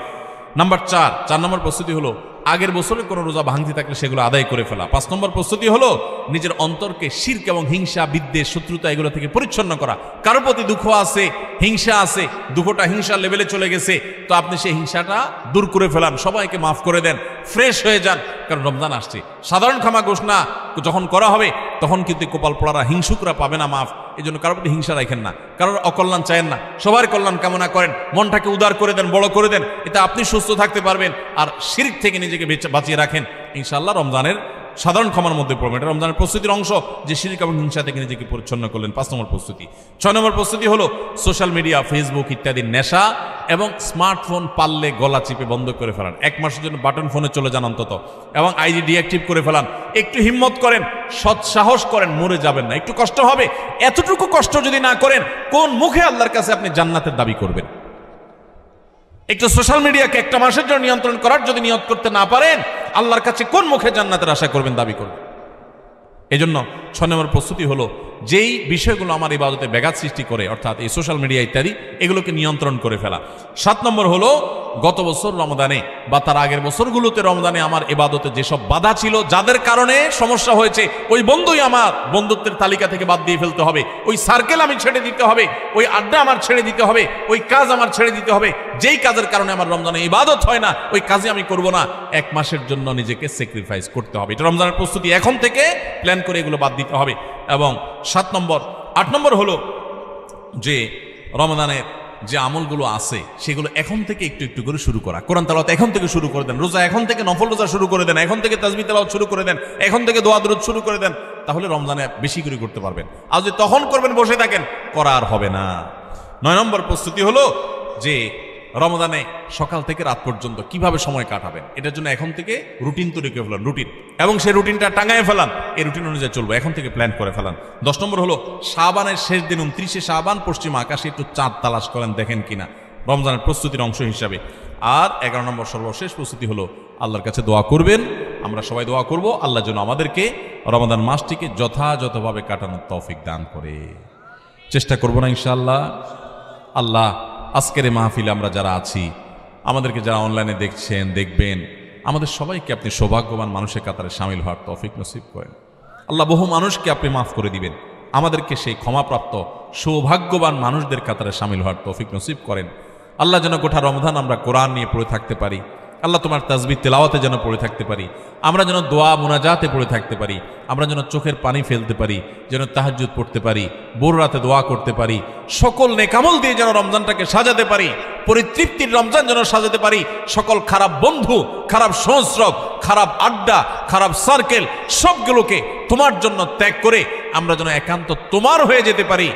নাম্বার 4 নম্বর প্রস্তুতি হলো আগের বছরের কোনো রোজা ভাঙতি থাকলে সেগুলো আদায় করে ফেলা। 5 নম্বর প্রস্তুতি হলো নিজের অন্তরকে শিরক এবং হিংসা, বিদ্বেষ, শত্রুতা এগুলো থেকে পরিচ্ছন্ন করা। কারো প্রতি দুঃখ আছে, হিংসা আছে, দুঃখটা হিংসার লেভেলে চলে গেছে, তো আপনি সেই হিংসাটা দূর করে ফেলান, সবাইকে মাফ করে দেন, ফ্রেশ হয়ে যান, কারণ রমজান আসছে। সাধারণ ক্ষমা ঘোষণা যখন করা হবে তখন কিন্তু কপাল পোড়ারা, হিংসুকরা পাবে না মাফ। এই জন্য কারোর প্রতি হিংসা রাখেন না, কারোর অকল্যাণ চায়েন না, সবার কল্যাণ কামনা করেন, মনটাকে উদার করে দেন, বড় করে দেন, এতে আপনি সুস্থ থাকতে পারবেন। আর শিরক থেকে নিজেকে বাঁচিয়ে রাখেন, ইনশাআল্লাহ রমজানের সাধারণ ক্ষমার মধ্যে পড়বেন। এটা রমজানের প্রস্তুতির অংশ যে শিরক এবং হিংসা থেকে নিজেকে পরিচ্ছন্ন করলেন। 5 নম্বর প্রস্তুতি। 6 নম্বর প্রস্তুতি হলো সোশ্যাল মিডিয়া, ফেসবুক ইত্যাদি নেশা এবং স্মার্টফোন পারলে গলা চিপে বন্ধ করে ফেলান। 1 মাসের জন্য বাটন ফোনে চলে যান অন্তত, এবং আইডি ডিঅ্যাক্টিভ করে ফেলান। একটু হিম্মত করেন, সৎ সাহস করেন, মরে যাবেন না। একটু কষ্ট হবে, এতটুকু কষ্ট যদি না করেন কোন মুখে আল্লাহর কাছে আপনি জান্নাতের দাবি করবেন? একটু সোশ্যাল মিডিয়াকে 1 মাসের জন্য নিয়ন্ত্রণ করার যদি নিয়ত করতে না পারেন, আল্লাহর কাছে কোন মুখে জান্নাতের আশা করবেন, দাবি করবেন? এই জন্য 6 নম্বর প্রস্তুতি হলো যেই বিষয়গুলো আমার ইবাদতে ব্যাঘাত সৃষ্টি করে, অর্থাৎ এই সোশ্যাল মিডিয়া ইত্যাদি, এগুলোকে নিয়ন্ত্রণ করে ফেলা। 7 নম্বর হলো গত বছর রমজানে বা তার আগের বছরগুলোতে রমজানে আমার ইবাদতে যেসব বাধা ছিল, যাদের কারণে সমস্যা হয়েছে, ওই বন্ধুই আমার বন্ধুত্বের তালিকা থেকে বাদ দিয়ে ফেলতে হবে, ওই সার্কেল আমি ছেড়ে দিতে হবে, ওই আড্ডা আমার ছেড়ে দিতে হবে, ওই কাজ আমার ছেড়ে দিতে হবে, যেই কাজের কারণে আমার রমজানে ইবাদত হয় না, ওই কাজে আমি করব না। 1 মাসের জন্য নিজেকে স্যাক্রিফাইস করতে হবে। এটা রমজানের প্রস্তুতি, এখন থেকে প্ল্যান করে এগুলো বাদ দিতে হবে। এবং 7 নম্বর 8 নম্বর হলো যে রমজানের যে আমলগুলো আছে সেগুলো এখন থেকে একটু একটু করে শুরু করা। কোরআন তেলাওয়াত এখন থেকে শুরু করে দেন, রোজা এখন থেকে, নফল রোজা শুরু করে দেন, এখন থেকে তাসবিহ তেলাওয়াত শুরু করে দেন, এখন থেকে দোয়া দরুদ শুরু করে দেন, তাহলে রমজানে বেশি করে করতে পারবেন। আর যদি তখন করবেন বসে থাকেন, করা আর হবে না। 9 নম্বর প্রস্তুতি হলো যে রমজানে সকাল থেকে রাত পর্যন্ত কিভাবে সময় কাটাবেন, এটার জন্য এখন থেকে রুটিন তৈরি করে ফেলান, রুটিন, এবং সেই রুটিনটা টাঙায় ফেলান, এই রুটিন অনুযায়ী চলবো, এখন থেকে প্ল্যান করে ফেলান। 10 নম্বর হলো শাবানের শেষ দিন 29শে শাবান পশ্চিম আকাশে একটু চাঁদ তালাশ করেন, দেখেন কিনা। রমজানের প্রস্তুতির অংশ হিসাবে। আর 11 নম্বর সর্বশেষ প্রস্তুতি হলো আল্লাহর কাছে দোয়া করবেন। আমরা সবাই দোয়া করব আল্লাহ যেন আমাদেরকে রমাদান মাসটিকে যথাযথভাবে কাটানোর তৌফিক দান করে। চেষ্টা করব না ইনশাআল্লাহ? আল্লাহ আজকের এই মাহফিলে আমরা যারা আছি, আমাদেরকে যারা অনলাইনে দেখছেন দেখবেন, আমাদের সবাইকে আপনি সৌভাগ্যবান মানুষের কাতারে সামিল হওয়ার তৌফিক নসিব করেন। আল্লাহ বহু মানুষকে আপনি মাফ করে দিবেন, আমাদেরকে সেই ক্ষমাপ্রাপ্ত সৌভাগ্যবান মানুষদের কাতারে সামিল হওয়ার তৌফিক নসিব করেন। আল্লাহ যেন গোটা রমজান আমরা কোরআন নিয়ে পড়ে থাকতে পারি, আল্লাহ তোমার তাসবিহ তেলাওয়াতে যেন পড়ে থাকতে পারি, আমরা যেন দোয়া মুনাজাতে পড়ে থাকতে পারি, আমরা যেন চোখের পানি ফেলতে পারি, যেন তাহাজ্জুদ পড়তে পারি, ভোর রাতে দোয়া করতে পারি, সকল নেকামল দিয়ে যেন রমজানটাকে সাজাতে পারি, পরিতৃপ্তির রমজান যেন সাজাতে পারি। সকল খারাপ বন্ধু, খারাপ সংস্রব, খারাপ আড্ডা, খারাপ সার্কেল সবগুলোকে তোমার জন্য ত্যাগ করে আমরা যেন একান্ত তোমার হয়ে যেতে পারি।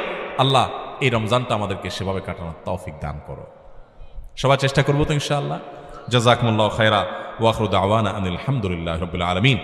আল্লাহ এই রমজানটা আমাদেরকে সেভাবে কাটানোর তৌফিক দান করো। সবাই চেষ্টা করবো তো ইনশাআল্লাহ। জাযাকুমুল্লাহু খায়রা ওয়া আখিরু দাওয়ানা আনিল হামদুলিল্লাহি রাব্বিল আলামিন।